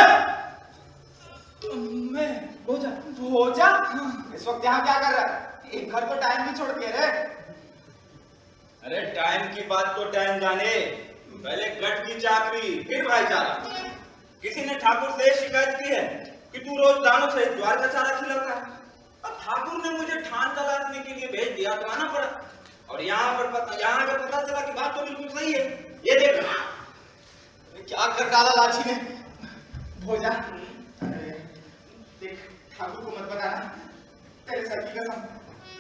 मैं भोजा। भोजा? इस वक्त यहाँ क्या कर रहा है? एक घर को टाइम भी छोड़ के रे। अरे टाइम की बात तो टाइम जाने, पहले गट की चाकरी फिर भाईचारा। किसी ने ठाकुर से शिकायत की है कि तू रोज दानों से ज्वार का चारा खिलाता है। अब ठाकुर ने मुझे ठान तलाशने के लिए भेज दिया तो आना पड़ा, और यहाँ पर पता चला कि बात तो बिल्कुल सही है। ये देख क्या कर डाला लाठी ने? भोजा, अरे देख, ठाकुर को मत बताना, तेरे सर की कसम।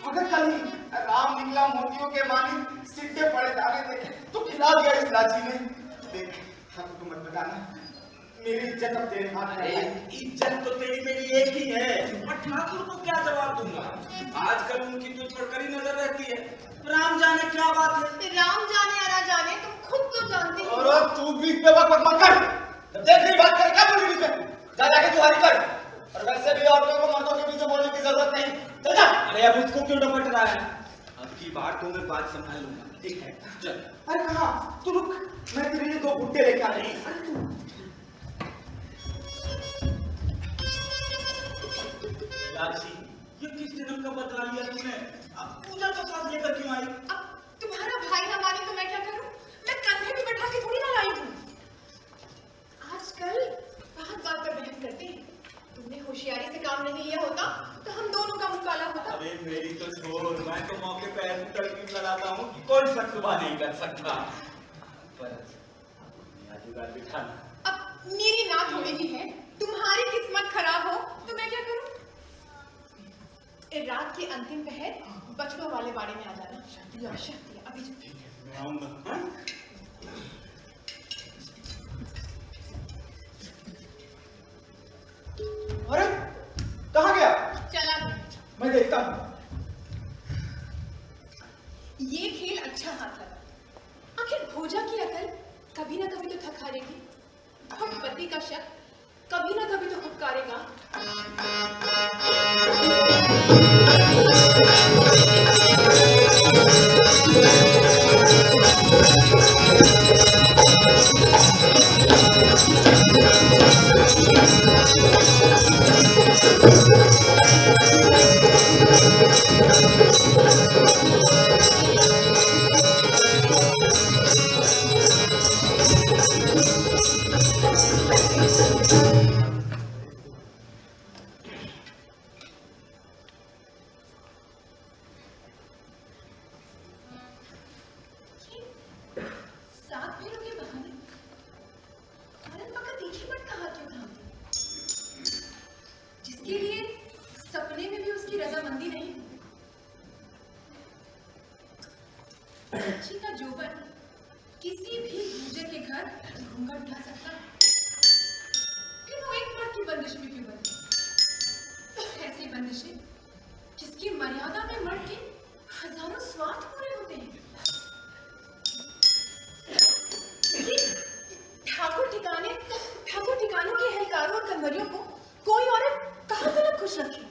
अगर कल ही राम निकला मोतियों के मानी सिक्के पड़े दाने देखे तो खिला दिया इस लाठी ने। देख, ठाकुर को मत बताना, मेरी इज्जत अब तेरे हाथ में है। इज्जत तो तेरी मेरी एक ही है, और ठाकुर को क्या जवाब दूंगा? आजकल उनकी तुझ पर कड़ी नजर रहती है। राम जाने क्या बात है। राम जाने या ना जाने तुम खुद तो जानते हो। और तू बीच में बक मत कर। जब देख रही बात कर, क्या बोल रही बीच में? जा जाके तू हरी कर। और वैसे भी औरतों को मर्दों के बीच में बोलने की जरूरत नहीं। चल जा। अरे अब उसको क्यों डपट रहा है? अब की बार तो मैं बात संभाल लूंगा, ठीक है? चल। अरे कहाँ? तू रुक, मैं तेरे लिए 2 गुड्डे लेके आ रही हूँ। अरे तू लाची, ये किस जन्म का बदला लिया तूने? अब पूजा का साथ लेकर क्यों आई? अब तुम्हारा भाई ना माने तो मैं क्या करूं? मैं कंधे पे बैठा के थोड़ी ना लाई हूं। आजकल बात पर बहस करते हैं। तुमने होशियारी से काम नहीं लिया होता तो हम दोनों का मुंह काला होता। अबे मेरी तो छोड़, मैं तो मौके पे ऐसी तड़कीब लगाता हूँ कि कोई शख्स सुबह नहीं कर सकता। पर जुगाड़ बिठाना। अब मेरी ना थोड़ी ही है, तुम्हारी किस्मत खराब हो तो मैं क्या करूं? रात के अंतिम पहर बछड़ों वाले बाड़े में आ जाना। शक्ति अभी मैं आऊंगा। हाँ? अरे कहाँ गया? चला गया। मैं देखता हूँ। ये खेल अच्छा हाथ लगा। आखिर भोजा की अकल कभी ना कभी तो थक हारेगी, और पति का शक कभी ना कभी तो फुटकारेगा। किसी भी गुर्जर के घर घूंघट उठा सकता है, फिर वो एक मर्द की बंदिश में क्यों बने? ऐसी बंदिशें जिसकी मर्यादा में मर्द के हजारों स्वार्थ पूरे होते हैं। ठाकुर ठिकानों के अहलकारों और कन्वरियों को कोई औरत कहाँ तक खुश रखे?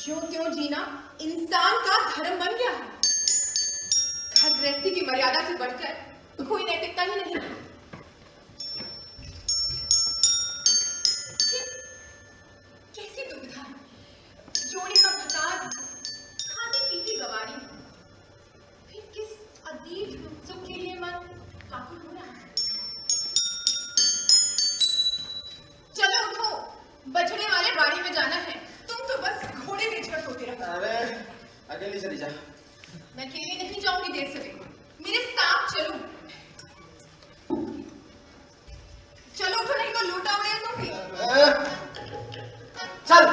ज्यों त्यों जीना इंसान का धर्म बन गया है। घर गृहस्थी की मर्यादा से बढ़कर कोई नैतिकता ही नहीं है। कैसी दुविधा है, जोड़ी का भतार खाती पीती गवारी, फिर किस अदीब सुख के लिए मन काफुल हो रहा है। चलो उठो, बछड़े वाले बाड़ी में जाना है। तुम तो बस घोड़े बेचकर सोते रहो। अरे अकेली चली जा। मैं अकेले नहीं जाऊंगी देर से देखो, मेरे साथ चलो। चलो उठो, नहीं तो लूटा उड़ेल दूंगी। चल।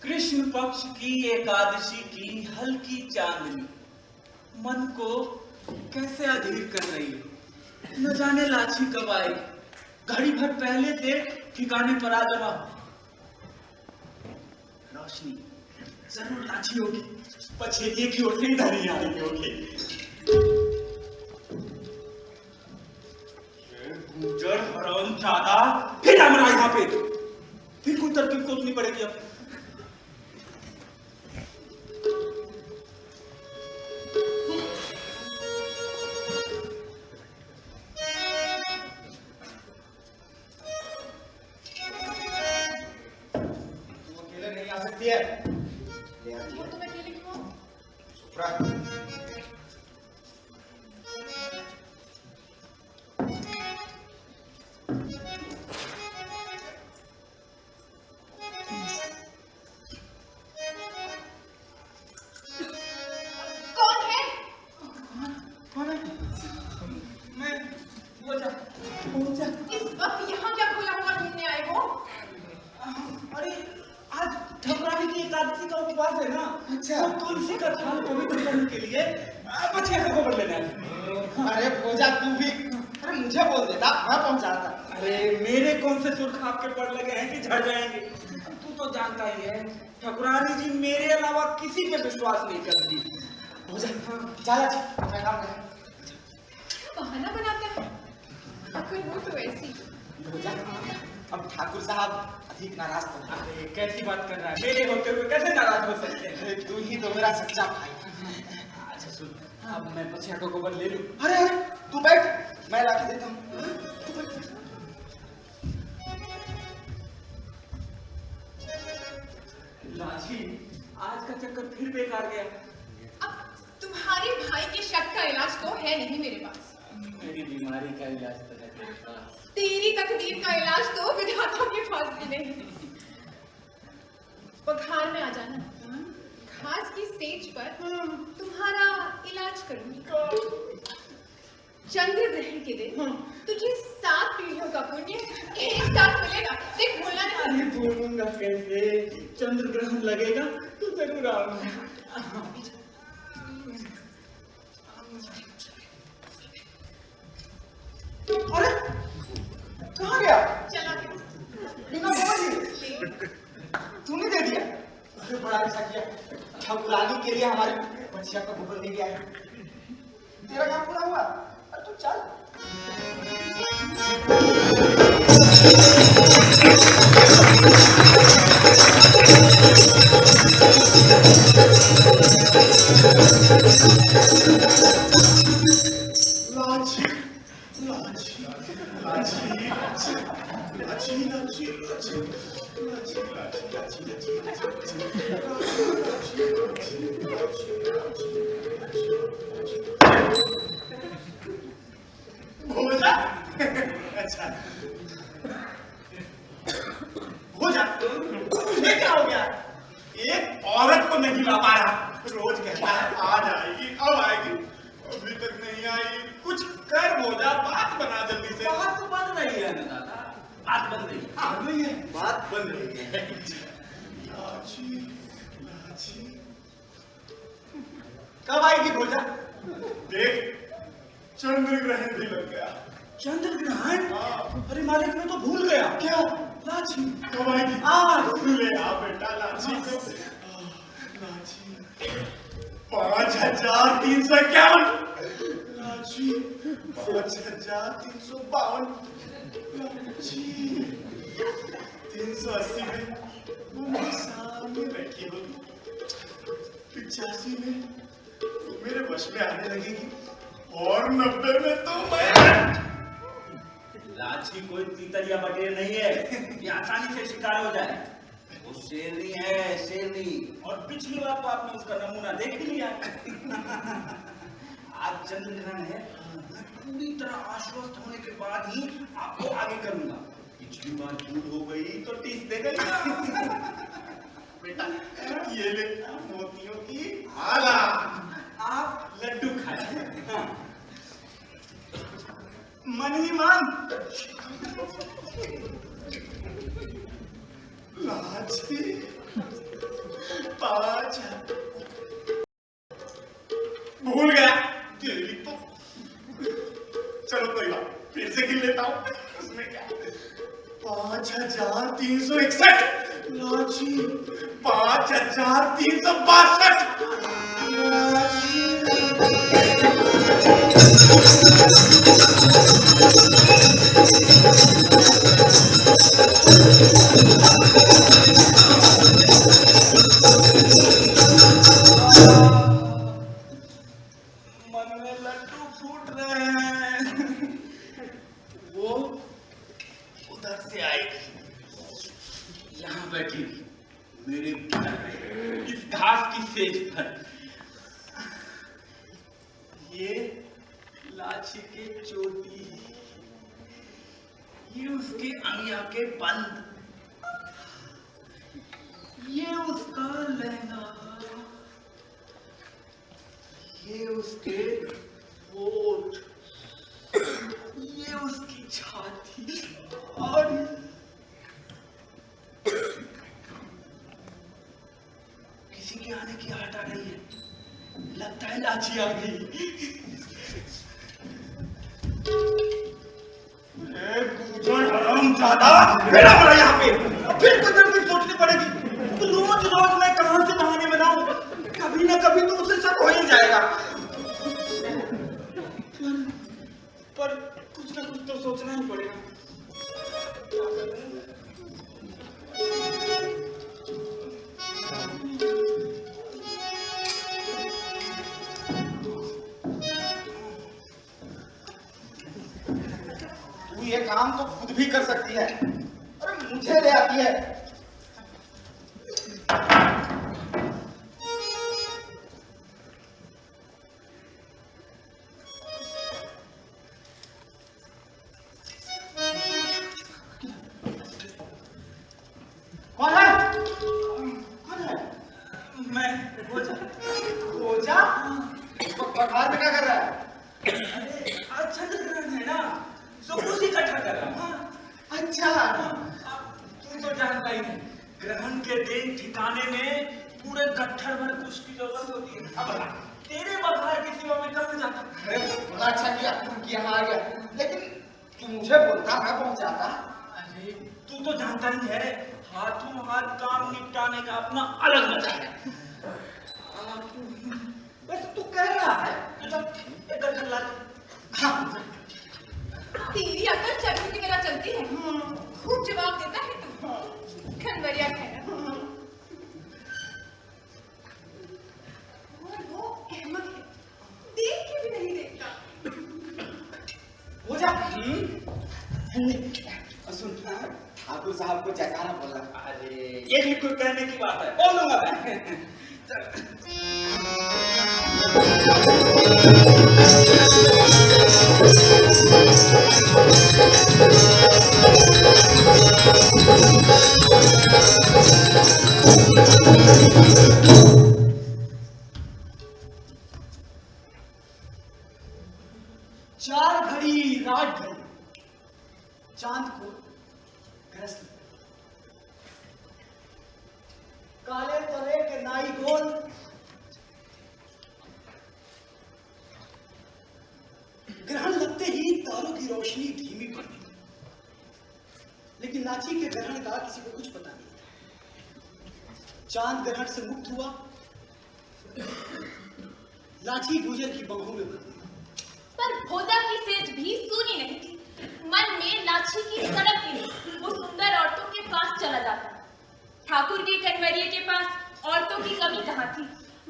कृष्ण पक्ष की एकादशी की हल्की चांदनी मन को कैसे अधीर कर रही है। न जाने लाछी कब आएगी। घड़ी भर पहले से ठिकाने पर आ जमा। रोशनी जरूर लाछी होगी, पछेदिए की ओर से इधर ही आ रही होगी। गुजर हरामजादा फिर हमरा यहाँ पे, फिर कोई तरकीब सोचनी पड़ेगी अब। क्यों तुम अकेले क्यों हो? कौन है? इस वक्त यहाँ क्या खुला हुआ ढूंढने आए हो? अरे आज ठकुरानी की एकादशी का उपवास है ना। अच्छा। तो तुलसी का थाल पवित्र करने के लिए बछिया का गोबर लेने आए। अरे भोजा तू भी, अरे मुझे बोल देता, मैं पहुंचाता। अरे मेरे कौन से सुर्ख आपके पड़ लगे हैं कि झड़ जाएंगे। तू तो जानता ही है ठकुरानी जी मेरे अलावा किसी पे विश्वास नहीं करती। भोजा जा जा, मैं काम कर। बहाना बनाता है, आखिर वो तो ऐसी। भोजा अब ठाकुर साहब अधिक नाराज तो नहीं। अरे कैसी बात कर रहा है, मेरे होते हुए कैसे नाराज हो सकते हैं। अरे तू ही तो मेरा सच्चा भाई। अच्छा सुन, अब मैं बछिया का गोबर ले लूं। अरे अरे तू बैठ, मैं ला के देता हूँ। लाची आज का चक्कर फिर बेकार गया। अब तुम्हारे भाई के शक का इलाज तो है नहीं मेरे पास। मेरी बीमारी का इलाज तो है तेरे पास। तेरी तकदीर का इलाज तो विधाता के पास भी नहीं। पखार में आ जाना, घास की सेज पर तुम्हारा इलाज करूंगी। चंद्र ग्रहण के दिन तुझे 7 पीढ़ियों का पुण्य एक साथ मिलेगा। देख भूलना नहीं। अरे भूलूंगा कैसे, चंद्र ग्रहण लगेगा तो जरूर आऊंगा। अरे कहाँ गया? चला गया। बिना बोले तूने दे दिया। अरे बड़ा अच्छा किया, ठाकुरानी के लिए हमारे बच्चिया का गोबर दे दिया है। तेरा काम पूरा हुआ। अब तू चल। लाची भोजा अच्छा भोजा तुझे क्या हो गया? एक औरत को नहीं ला पाया, रोज कहता है आज आएगी अब आएगी, अभी तक नहीं आई। कुछ कर भोजा, बात बना जल्दी से। बात तो बन रही है ना दादा, बात बन रही है। बन रही है, बात बन रही है। लाची लाची कब आएगी भोजा? देख चंद्र ग्रहण भी लग गया। चंद्र ग्रहण? हाँ। अरे मालिक मैं तो भूल गया। क्या? लाची कब आएगी? आज। ले आ बेटा लाची को। लाची 5351 लाची 5352 लाची 380 में मेरे सामने बैठी होगी, 85 में तू मेरे वश में आने लगेगी और 90 में तो मैं। लाची कोई तीतर या बटेर नहीं है कि आसानी से शिकार हो जाए। वो शेरनी है, शेरनी। और पिछली बार तो आपने उसका नमूना देख ही लिया। आज चंद्र ग्रहण है, मैं पूरी तरह आश्वस्त होने के बाद ही आपको आगे करूंगा। पिछली बार भूल हो गई तो टीस दे गई। बेटा ये ले मोतियों की माला, आप लड्डू खाए। हाँ। मन ही मन। लाची 5 भूल गया तेरी तो। चलो कोई बात, फिर से गिन लेता हूँ, उसमें क्या। 5361 लाची 5362 मन में लड्डू फूट रहे हैं। वो उधर से आई, यहाँ बैठी मेरे घर, इस घास की सेज पर। ये लाची के चोटी, ये उसके अंगिया के बंद, ये उसका लहंगा, ये उसके होठ, ये उसकी छाती और किसी के आने की आहट आ रही है। लगता है लाची आ गई। हरामजादा, मेरा बड़ा यहाँ पे फिर कुछ न कुछ सोचनी पड़ेगी। तो रोज रोज मैं कहां से बहाने बनाऊं? कभी ना कभी तो उसे शक हो ही जाएगा। पर कुछ ना कुछ तो सोचना ही पड़ेगा। तू ये काम तो खुद भी कर सकती है, अरे मुझे ले आती है। कौन है? कौन है? मैं भोजा। भोजा? इसको पठार में क्या कर रहा है? अरे आज चंद्र ग्रहण है ना, तो कुछ इकट्ठा कर रहा हूँ। अच्छा, तू तो जानता ही है, ग्रहण के दिन ठिकाने में पूरे गट्ठर भर कुछ की जरूरत होती है। अब बता, तेरे बघार की सेवा में कब जाता? अरे बड़ा अच्छा किया कि यहाँ आ गया, लेकिन तू मुझे बोलता मैं पहुंचाता। अरे तू तो जानता ही है, हाथों हाथ काम निपटाने का अपना अलग मजा है। वैसे तू कह रहा है तो जब एक गट्ठर ला दे। हाँ, तेरी अकल चरखी की तरह चलती है। खूब जवाब देता है तू। खनवरिया कहना। और वो अहमद है, देख के भी नहीं देखता। हो जा। सुन, ठाकुर साहब को जयकारा बोला। अरे ये भी कोई कहने की बात है, बोलूंगा मैं। चार घड़ी रात घड़ी चांद को ग्रस्त काले तले के नाई गोल ग्रहण लगते ही तारों की रोशनी धीमी पड़ गई, लेकिन लाची के ग्रहण का किसी को कुछ पता नहीं था। चांद ग्रहण से मुक्त हुआ, लाची गुजर की बंगों में बंद गई। पर भोजा की सेज भी सूनी नहीं थी। मन में लाछी की तड़प ही नहीं, वो सुंदर औरतों के पास चला जाता। ठाकुर के कन्वरिये के पास औरतों की कमी कहाँ थी।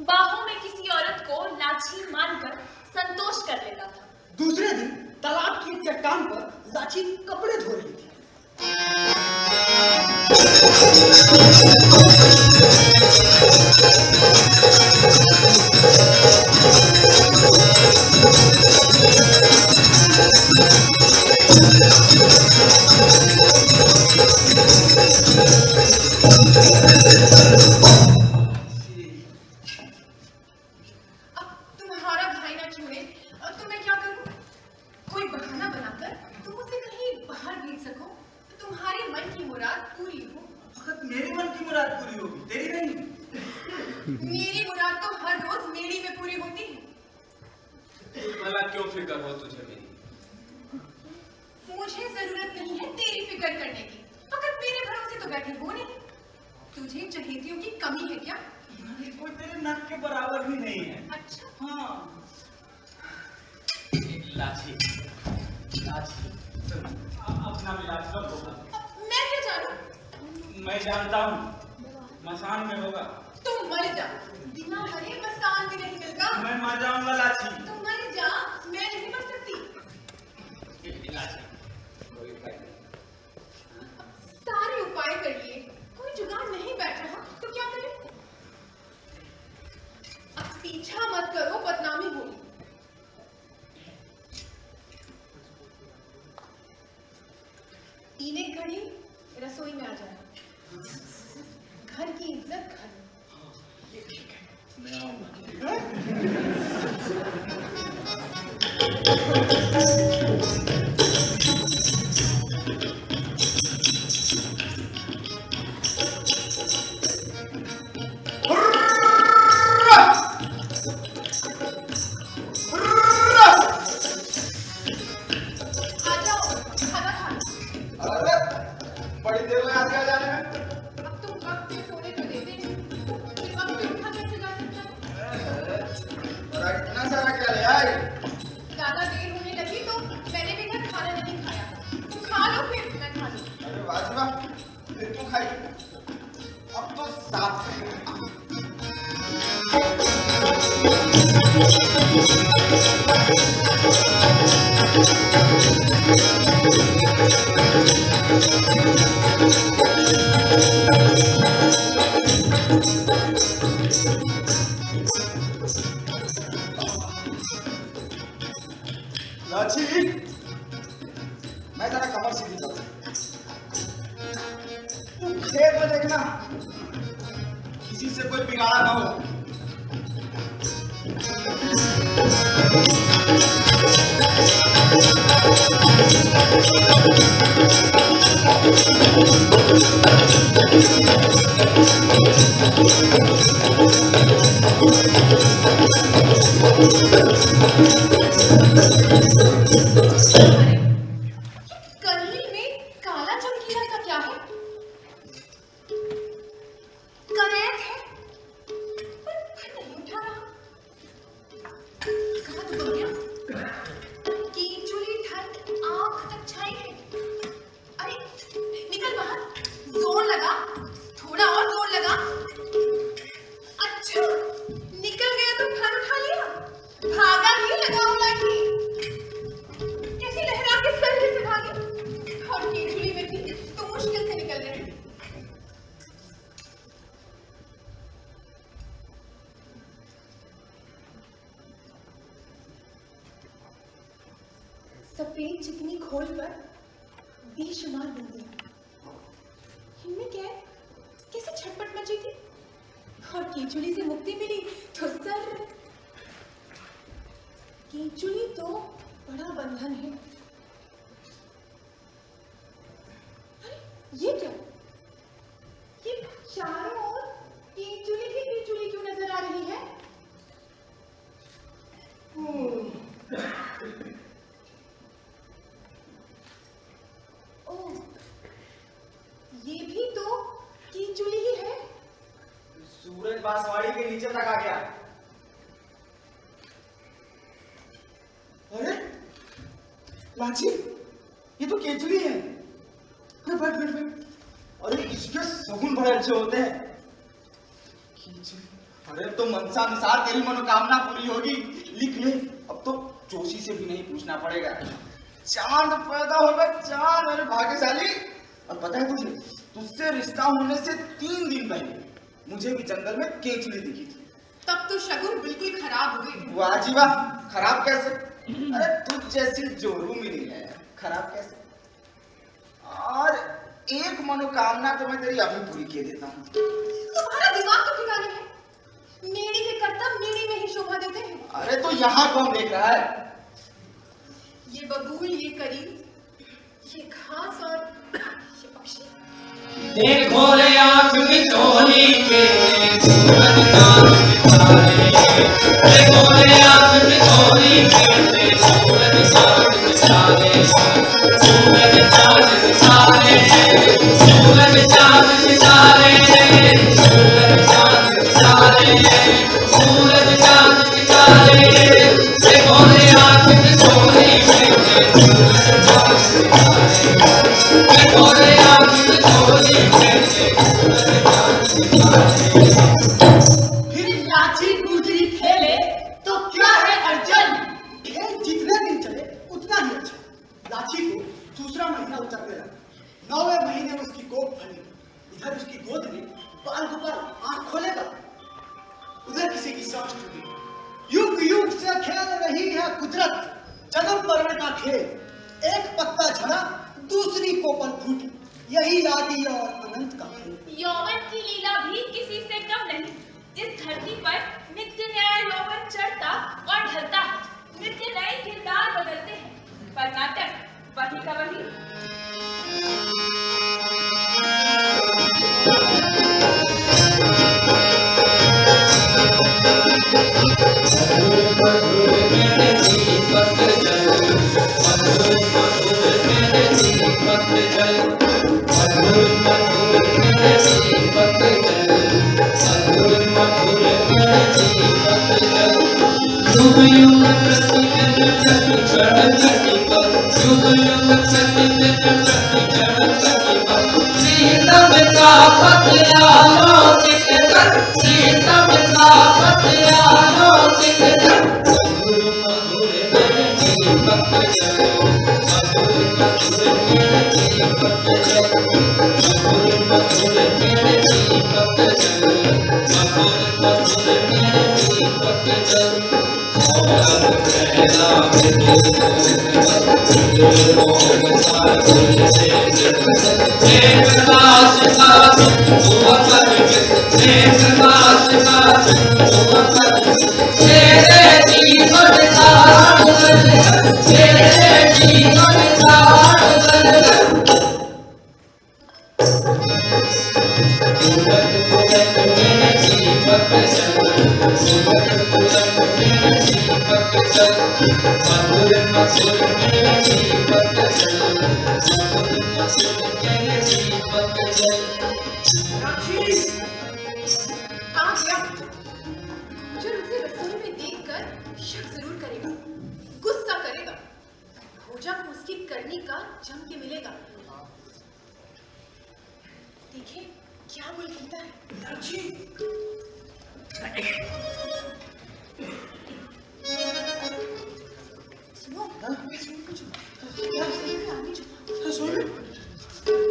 बाहों में किसी औरत को लाछी मानकर संतोष कर लेता था। दूसरे दिन तालाब की चट्टान पर लाची कपड़े धो रही थी। अब तुम्हारा भाई ना छुए तो मैं क्या करूं? कोई बहाना बनाकर तुम उसे कहीं बाहर भेज सको तो तुम्हारे मन की मुराद पूरी हो। फकत मेरे मन की मुराद पूरी होगी, तेरी नहीं। मेरी मुराद तो हर रोज मेरी में पूरी होती है। भला क्यों फिक्र हो तुझे मेरी? मुझे जरूरत नहीं है तेरी फिक्र करने की, फकत मेरे भरोसे तो बैठे हो नहीं। तुझे चहेतियों की कमी है क्या? कोई तेरे नक के बराबर भी नहीं है। अच्छा, हाँ। लाची, लाची, सुन, अपना मिलाप कब होगा? मैं क्या जानूं? मैं जानता हूँ, मसान में होगा। तुम मर जा, बिना मरे मसान भी नहीं मिलता। मैं मर जाऊंगा लाची। तुम मर जा, मैं नहीं मर सकती। लाची, सारे उपाय कर लिए, कोई जुगाड़ नहीं बैठ रहा तो क्या करें? अब पीछा मत करो, बदनामी होगी। तीन एक घड़ी रसोई में आ जाना, घर की इज्जत घर में। ये ठीक है, मैं आऊंगा। आ जाओ, खाना खाना। अरे बड़ी देर लगा दिया जाने में। अब तुम वक्त पे सोने तो देते नहीं, फिर वक्त पे उठा कैसे जा सकता है? और इतना सारा क्या ले आई? ज्यादा देर होने लगी तो मैंने भी घर खाना नहीं खाया। तुम खा लो फिर मैं खा लूं। अरे वाह, फिर तू खाई। अब तो साथ खाएंगे। लाची, मैं जरा कमर सीधी कर। तू खेत में देखना, किसी से कोई बिगाड़ा ना हो। कली में काला चमकीला सा क्या है? करेक्ट है, पर नहीं उठा रहा। कहाँ तो बन गया? कीचुली ठंड आंख तक छाई है। अरे निकल बाहर, जोर लगा, थोड़ा और जोर लगा। अच्छा, निकल गया तो घर उठा लिया, भागा क्यों लगाओ लाठी? कैसी लहरा के सर्वे से भागी और केचुली में थी तो मुश्किल से निकल गए। सफेद चिकनी खोल पर बेशुमार बिंदियां, इनमें क्या है, कैसे छटपट मची थी। और कीचुली से मुक्ति मिली तो सर, कीचुली तो बड़ा बंधन है। अरे ये क्या, ये चारों ओर कीचुली ही कीचुली क्यों नजर आ रही है। ओह, ये भी तो कीचुली ही है। सूरज बांसवाड़ी के नीचे तक आ गया। अरे लाची, ये तो केचुली है। अरे बैठ बैठ बैठ। अरे इसके सगुन बड़े अच्छे होते हैं। केचुली, अरे तो मनसा अनुसार तेरी मनोकामना पूरी होगी। लिख ले, अब तो जोशी से भी नहीं पूछना पड़ेगा। चांद पैदा होगा, चांद। अरे भाग्यशाली। और पता है तुझे, तुझसे रिश्ता होने से 3 दिन पहले मुझे भी जंगल में केचुली दिखी थी। तब तो शगुन बिल्कुल खराब हुए। वाह जी वाह, खराब कैसे? अरे तुझ जैसी जोरू मिली है, खराब कैसे? और एक मनोकामना तो मैं तेरी अभी पूरी किए देता हूँ। तुम्हारा दिमाग तो ठिकाने है। मेरी के कर्तव्य मेरी में ही शोभा देते हैं। अरे तो यहाँ कौन देख रहा है? ये बबूल, ये करीब, ये घास और ये पक्षी। देखो रे आँख मिचोली के सूरज चाँद सितारे, देखो रे आँख मिचोली के सूरज चाँद सितारे, सूरज चाँद सितारे, सूरज चाँद सितारे, सूरज चाँद सितारे, सूरज चाँद सितारे, देखो रे आँख मिचोली के सूरज चाँद सितारे, देखो रे आँख मिचोली फिर लाची गुजरी खेले तो क्या है अर्जन। खेल जितने दिन चले उतना ही अच्छा। लाची को दूसरा महीना उतरने लगा। 9वें महीने में उसकी कोख फटेगी। इधर उसकी गोद में बाल गोपाल आंख खोलेगा, उधर किसी की सांस टूटेगी। युग युग से खेल रही है कुदरत, जन्म मरण का खेल। एक पत्ता झड़ा, दूसरी कोपल फूटी, यही आदि और अनंत का खेल। यौवन की लीला भी किसी से कम नहीं। इस धरती पर नित्य नया यौवन चढ़ता और ढलता है, नित्य नए किरदार बदलते हैं, पर नाटक वही का वही।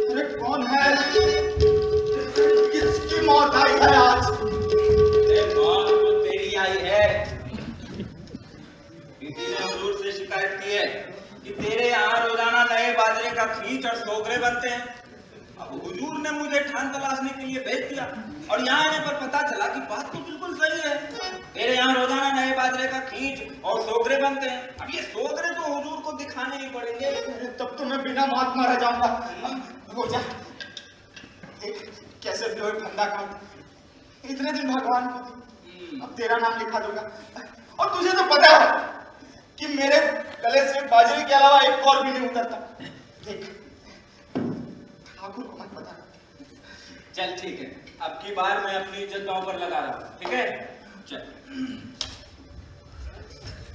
अरे कौन है? किसकी मौत आई है आज? मौत तो तेरी आई है। किसी ने हुजूर से शिकायत की है कि तेरे खींच और सोगरे बनते हैं। अब हुजूर ने मुझे ठान तलाशने के लिए भेज दिया और यहाँ आने पर पता चला कि बात तो बिल्कुल सही है। मेरे यहाँ रोजाना नए बाजरे का खींच और सोगरे बनते हैं। अब ये सोगरे तो हुजूर को दिखाने ही पड़ेंगे। तब तो मैं बिना मात मारा जाऊंगा। हो जा, देख कैसे भी हो फंदा काट। इतने दिन भगवान को दी, अब तेरा नाम लिखा दूंगा। और तुझे तो पता है कि मेरे गले से बाजरे के अलावा एक और भी नहीं उतरता। देख, ठाकुर को मत बता। चल ठीक है, अब की बार मैं अपनी इज्जत दांव पर लगा रहा हूँ, ठीक है? चल।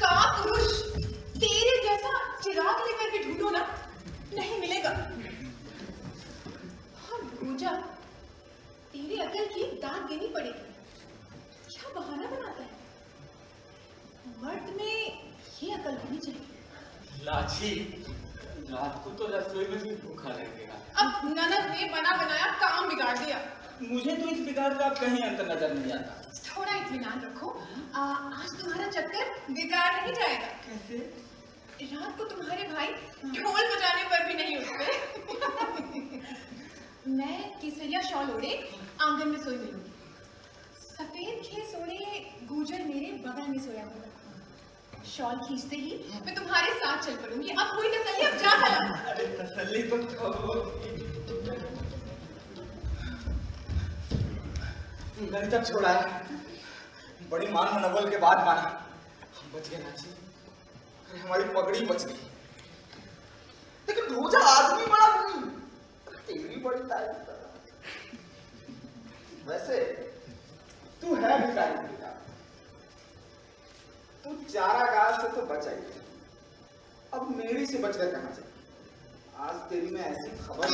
कापुरुष, तेरे जैसा चिराग लेकर के ढूंढो ना, नहीं मिलेगा। हाँ भूजा, तेरी अकल की दाद देनी पड़ेगी। क्या बहाना बनाता है? मर्द में ये अकल होनी चाहिए। लाची, रात को तो रसोई में भी भूखा रहेगा। अब ननद ने बना बनाया काम बिगाड़ दिया। मुझे तो इस बिगाड़ का कहीं अंतर नजर नहीं आता। थोड़ा इत्मीनान रखो, आज तुम्हारा चक्कर बेकार नहीं जाएगा। कैसे? रात को तुम्हारे भाई ढोल बजाने पर भी नहीं उठते। मैं केसरिया शॉल ओढ़े आंगन में सोई मिलूंगी। सफेद खेस ओढ़े गुजर मेरे बगल में सोया होगा। शॉल खींचते ही मैं तुम्हारे साथ चल पड़ूंगी। अब कोई तसल्ली, अब जा चला। अरे तसल्ली तो मैंने तब छोड़ा है, बड़ी मान मनोबल के बाद माना। हम बच गए नाची, अरे हमारी पगड़ी बच गई। लेकिन रोजा आदमी बड़ा नहीं, तेरी बड़ी तारीफ कर रहा। वैसे तू है भिखारी बेटा, तू चारागाह से तो बचा ही, अब मेरी से बचकर कहां जाए? आज तेरी मैं ऐसी खबर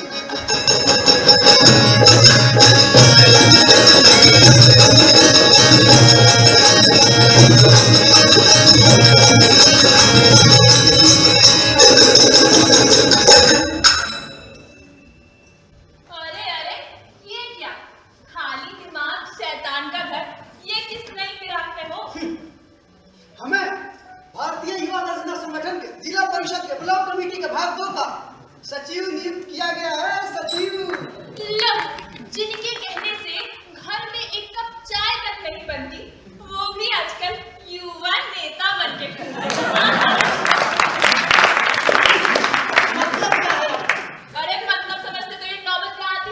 सचिव नियुक्त किया गया है। सचिव लो, जिनके कहने से घर में एक कप चाय तक नहीं बनती, वो भी आजकल युवा नेता बन के खड़े हैं। मतलब क्या है? अरे मतलब समझते तो ये नौबत कहाँ आती?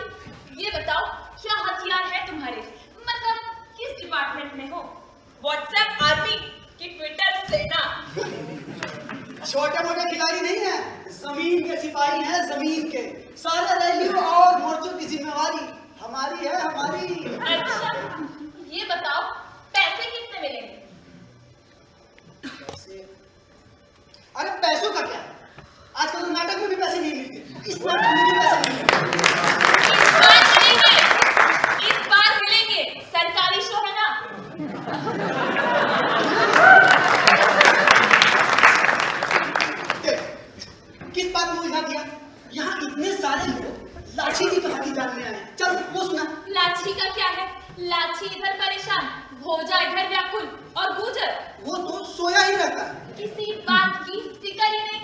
ये बताओ, क्या हथियार है तुम्हारे? मतलब किस डिपार्टमेंट में हो? व्हाट्सएप आर्मी की ट्विटर सेना? छोटे मोटे खिलाड़ी नहीं है, जमीन के सिपाही हैं, जमीन के। सारे रैलियों और मोर्चों की जिम्मेवारी हमारी है, हमारी। अच्छा, ये बताओ पैसे कितने मिलेंगे? पैसे? अरे पैसों का क्या? आजकल तो नाटक में भी पैसे नहीं मिलते, इस नाटक में भी पैसे नहीं मिलते। इस बार मिलेंगे, सरकारी शो है ना। किस बात में उलझा दिया? यहाँ इतने सारे लोग लाठी की तो हकी जानने आए। चल वो सुना। लाठी का क्या है? लाठी इधर परेशान, भोजा इधर व्याकुल और गुजर वो तो सोया ही रहता है। किसी बात की फिक्र ही नहीं।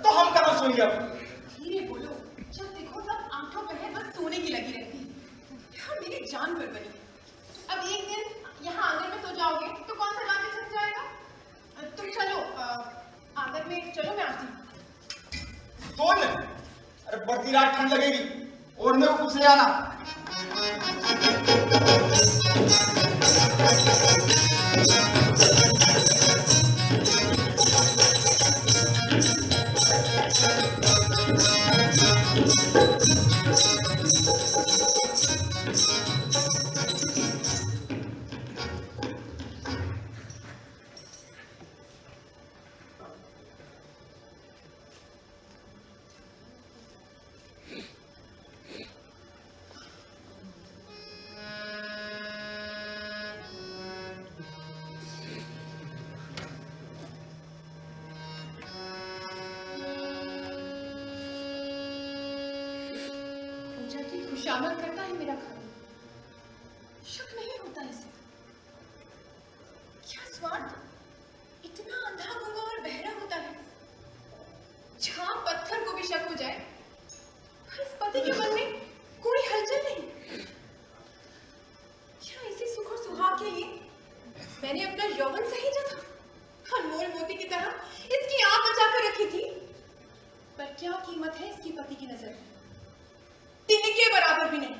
तो हम कहाँ सोएंगे अब? धीरे बोलो, जब देखो तब आंखों पर है, बस सोने की लगी रहती है। यार मेरी जान पर बनी है। अब एक दिन यहाँ आंगन में सो जाओगे तो कौन सा गाना छप जाएगा? तुम चलो आंगन में चलो, मैं आती हूँ। सोन, अरे बढ़ती रात ठंड लगेगी, ओढ़ने को कुछ ले आना। खुशामद करता है मेरा खाना, शक नहीं होता इसे। क्या स्वार्थ इतना अंधा गुंगा और बहरा होता है, जहां पत्थर को भी शक हो जाए पर इस पति के मन में कोई हलचल नहीं। क्या इसी सुख और सुहाग के लिए मैंने अपना यौवन सहेजा था, अनमोल मोती की तरह इसकी आंख बचा कर रखी थी। पर क्या कीमत है इसकी पति की नजर में, तिनके बराबर भी नहीं।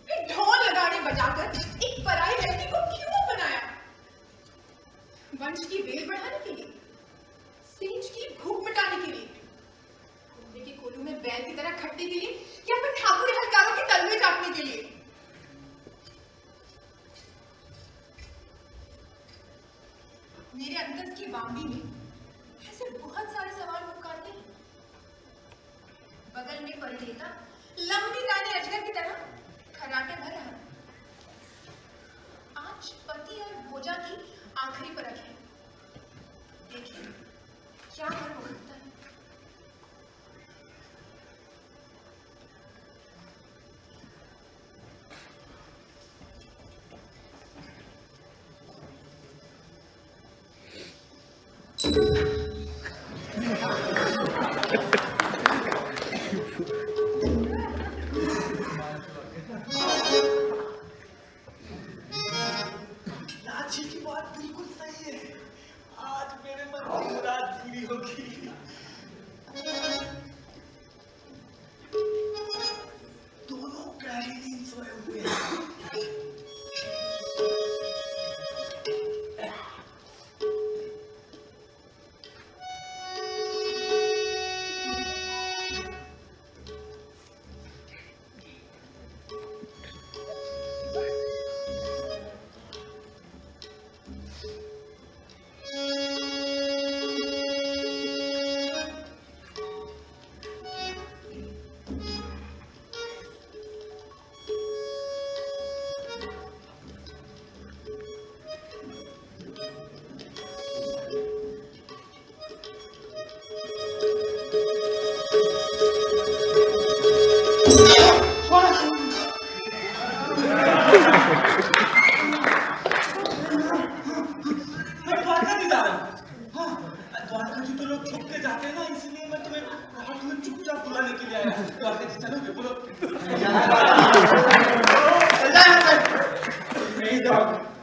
फिर ढोल लगाड़े बजाकर एक पराई लड़की को क्यों बनाया? वंश की बेल बढ़ाने के लिए, सेज की भूख मिटाने के लिए, घोड़े के कोलू में बैल की तरह खटने के लिए, या फिर ठाकुर हलकारों के तलवे चाटने के लिए? मेरे अंदर की बांबी में ऐसे बहुत सारे सवाल पुकारते हैं। बगल में परिणीता लंबी दाने अजगर की तरह खराटे भर रहा है। आज पति और भोजा की आखिरी परख है, देखिए क्या कर उठता है। लाची की बात बिल्कुल सही है, आज मेरे मन की मुराद पूरी होगी। दोनों गहरी नींद सोए हुए हैं।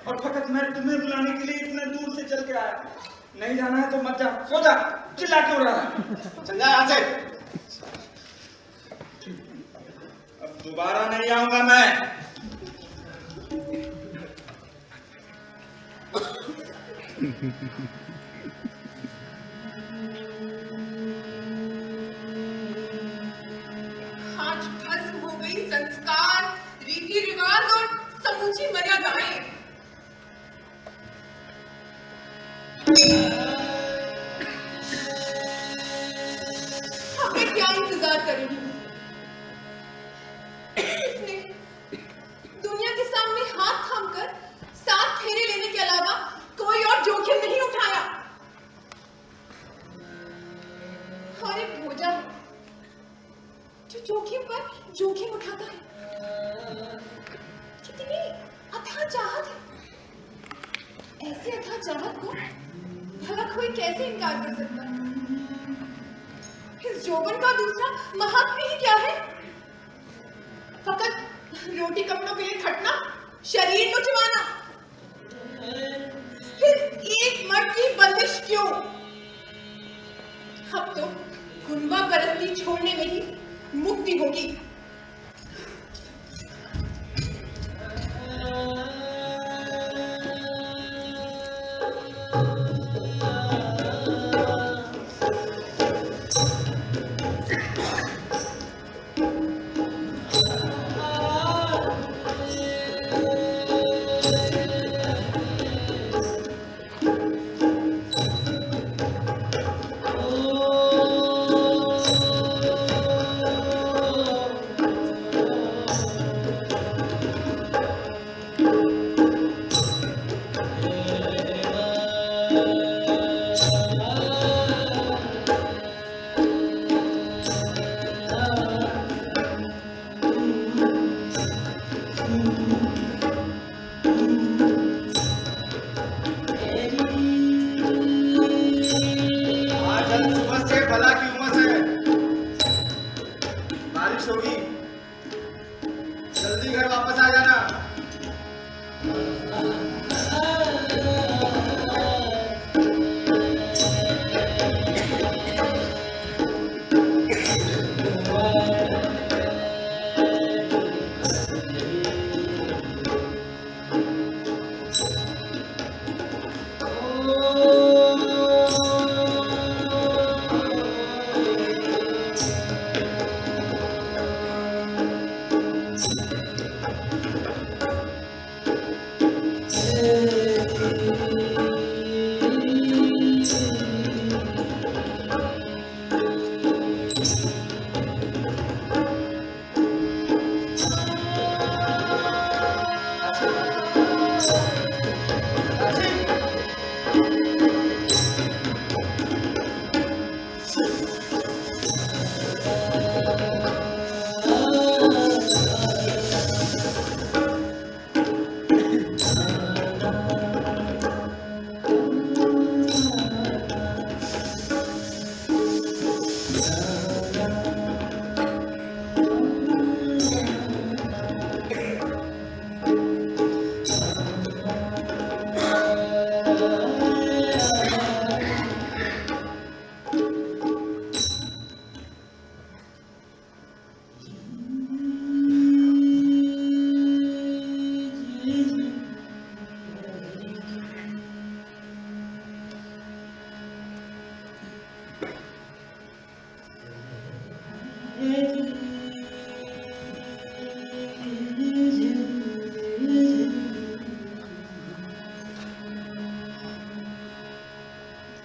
और फकत मैं तुम्हें बुलाने के लिए इतना दूर से चल के आया। नहीं जाना है तो मत जा, सो जा, चिल्ला क्यों रहा है? चल जा यहाँ से। अब दोबारा नहीं आऊंगा मैं। आज भस्म हो गई संस्कार, रीति रिवाज और समूची मर्यादाएं। हमें क्या इंतजार करेगी? इसने दुनिया के सामने हाथ थामकर साथ फेरे लेने के अलावा कोई और जोखिम नहीं उठाया। और एक भोजा जो जोखिम पर जोखिम उठाता है। कितनी अथाह चाहत है। ऐसे अथाह चाहत को भला कोई कैसे इनकार कर सकता है? इस जोबन का दूसरा महात्म्य ही क्या है? फकत रोटी कपड़ों के लिए खटना, शरीर नुचवाना। फिर एक मर्द की बंदिश क्यों? अब तो गुनवा परस्ती छोड़ने में ही मुक्ति होगी। जल्दी घर वापस आ जाना।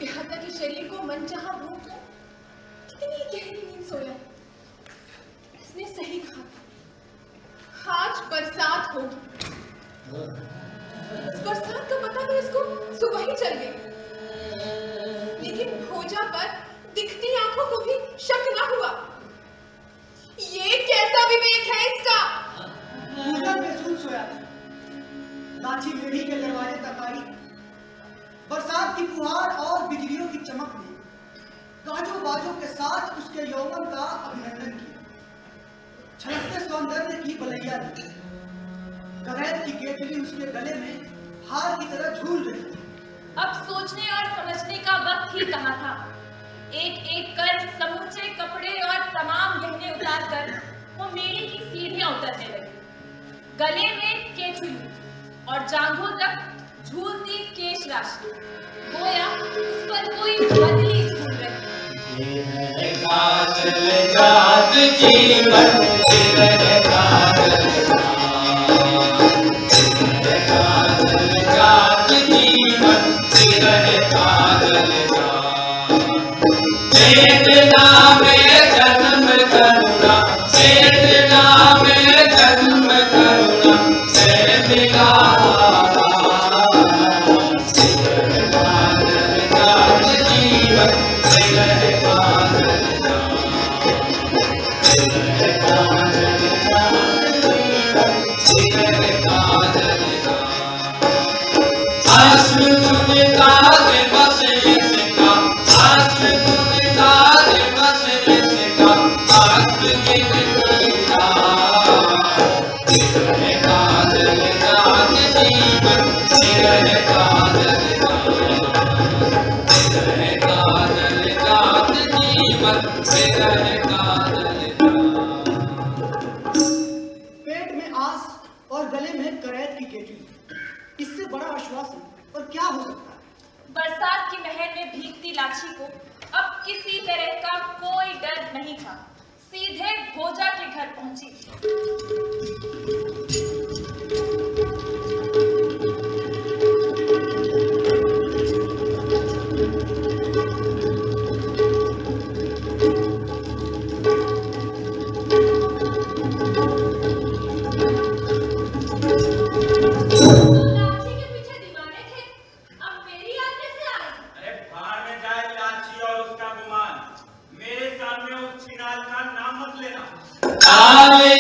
यहाँ तक कि शरीर को मनचाहा भूख कर कितनी गहरी नींद सोया। इसने सही कहा, आज बरसात होगी। इस बरसात का पता तो इसको सुबह ही चल गया, लेकिन भोजा पर दिखती आंखों को भी शक न हुआ। ये कैसा विवेक है इसका? पूजा बेसुध सोया था। लाठी मेढ़ी के दरवाजे तक आई। बरसात की फुहार और बिजलियों की चमक ने गाजों बाजों के साथ उसके यौवन का अभिनंदन किया। छलकते सौंदर्य की बलैया दी। कवैत की केतली उसके गले में हार की तरह झूल रही थी। अब सोचने और समझने का वक्त ही कहाँ था। एक एक कर समूचे कपड़े और तमाम गहने उतार कर वो मेरी की सीढ़ियां उतरने लगी। गले में केचुली और जांघों तक झूलती केश राशि, गोया उस पर कोई बदली झूल रही। ये काजल जात जीवन तेरे काजल जात जीवन तेरे काजल वेदना में जन्म करुणा, वेदना में जन्म करुणा वेदना पेट में आस और गले में करैत की केचुली, इससे बड़ा आश्वासन और क्या हो सकता है? बरसात की महल में भीगती लाठी को अब किसी तरह का कोई डर नहीं था। सीधे भोजा के घर पहुंची। काजल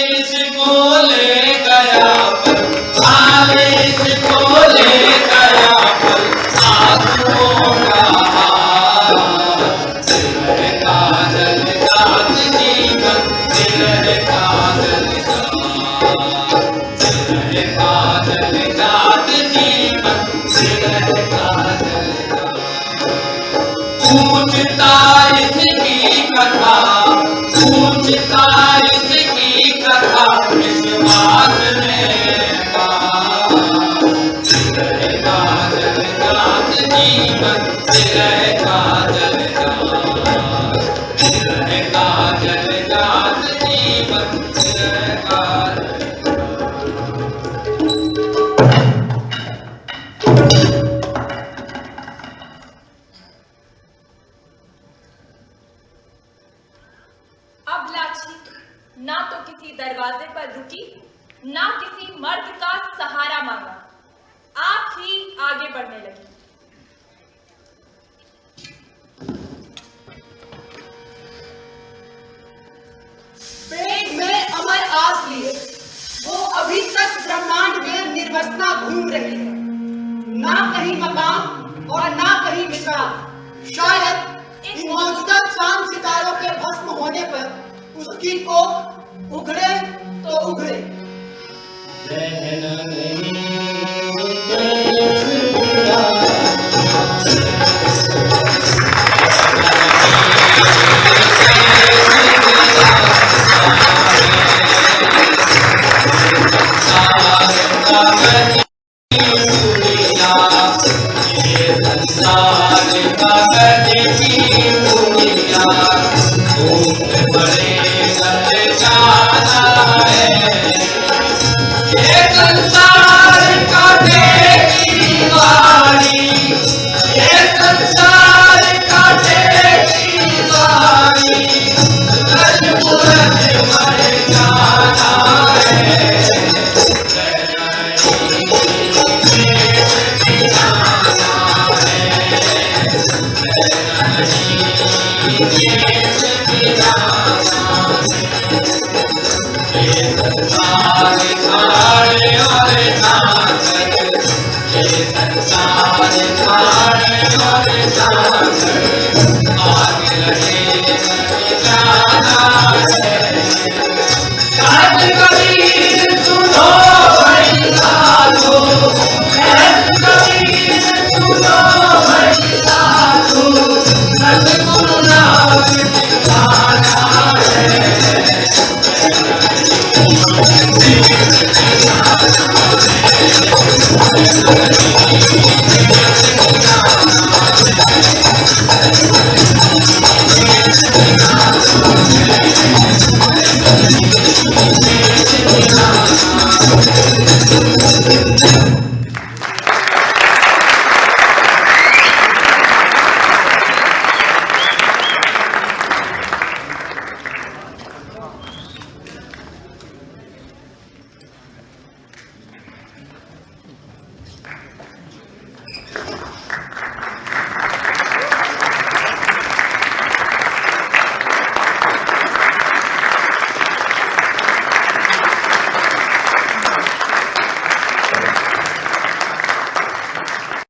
पूछता इसकी कथा, पूछता इसकी कथा, विश्वास रहेगा, रहेगा जलजात जीवन, रहेगा जलजात, रहेगा जलजात जीवन, रहेगा। अब लाची ना तो किसी दरवाजे पर रुकी, ना किसी मर्द का सहारा मांगा, आप ही आगे बढ़ने लगी। पेट में अमर आस लिए वो अभी तक ब्रह्मांड में निर्वसना घूम रही है, ना कहीं मकाम और ना कहीं विश्राम। शायद इन मौजूदा चांद सितारों के भस्म होने पर उसकी कोख उघड़े तो उघड़े। रहना नहीं कैसे बुरा, संसार का गति की दुनिया, भूख बड़े गल जाना है, ये संसार का देखी वारी, ये संसार का देखी वारी, रज बुरज मर जाना है,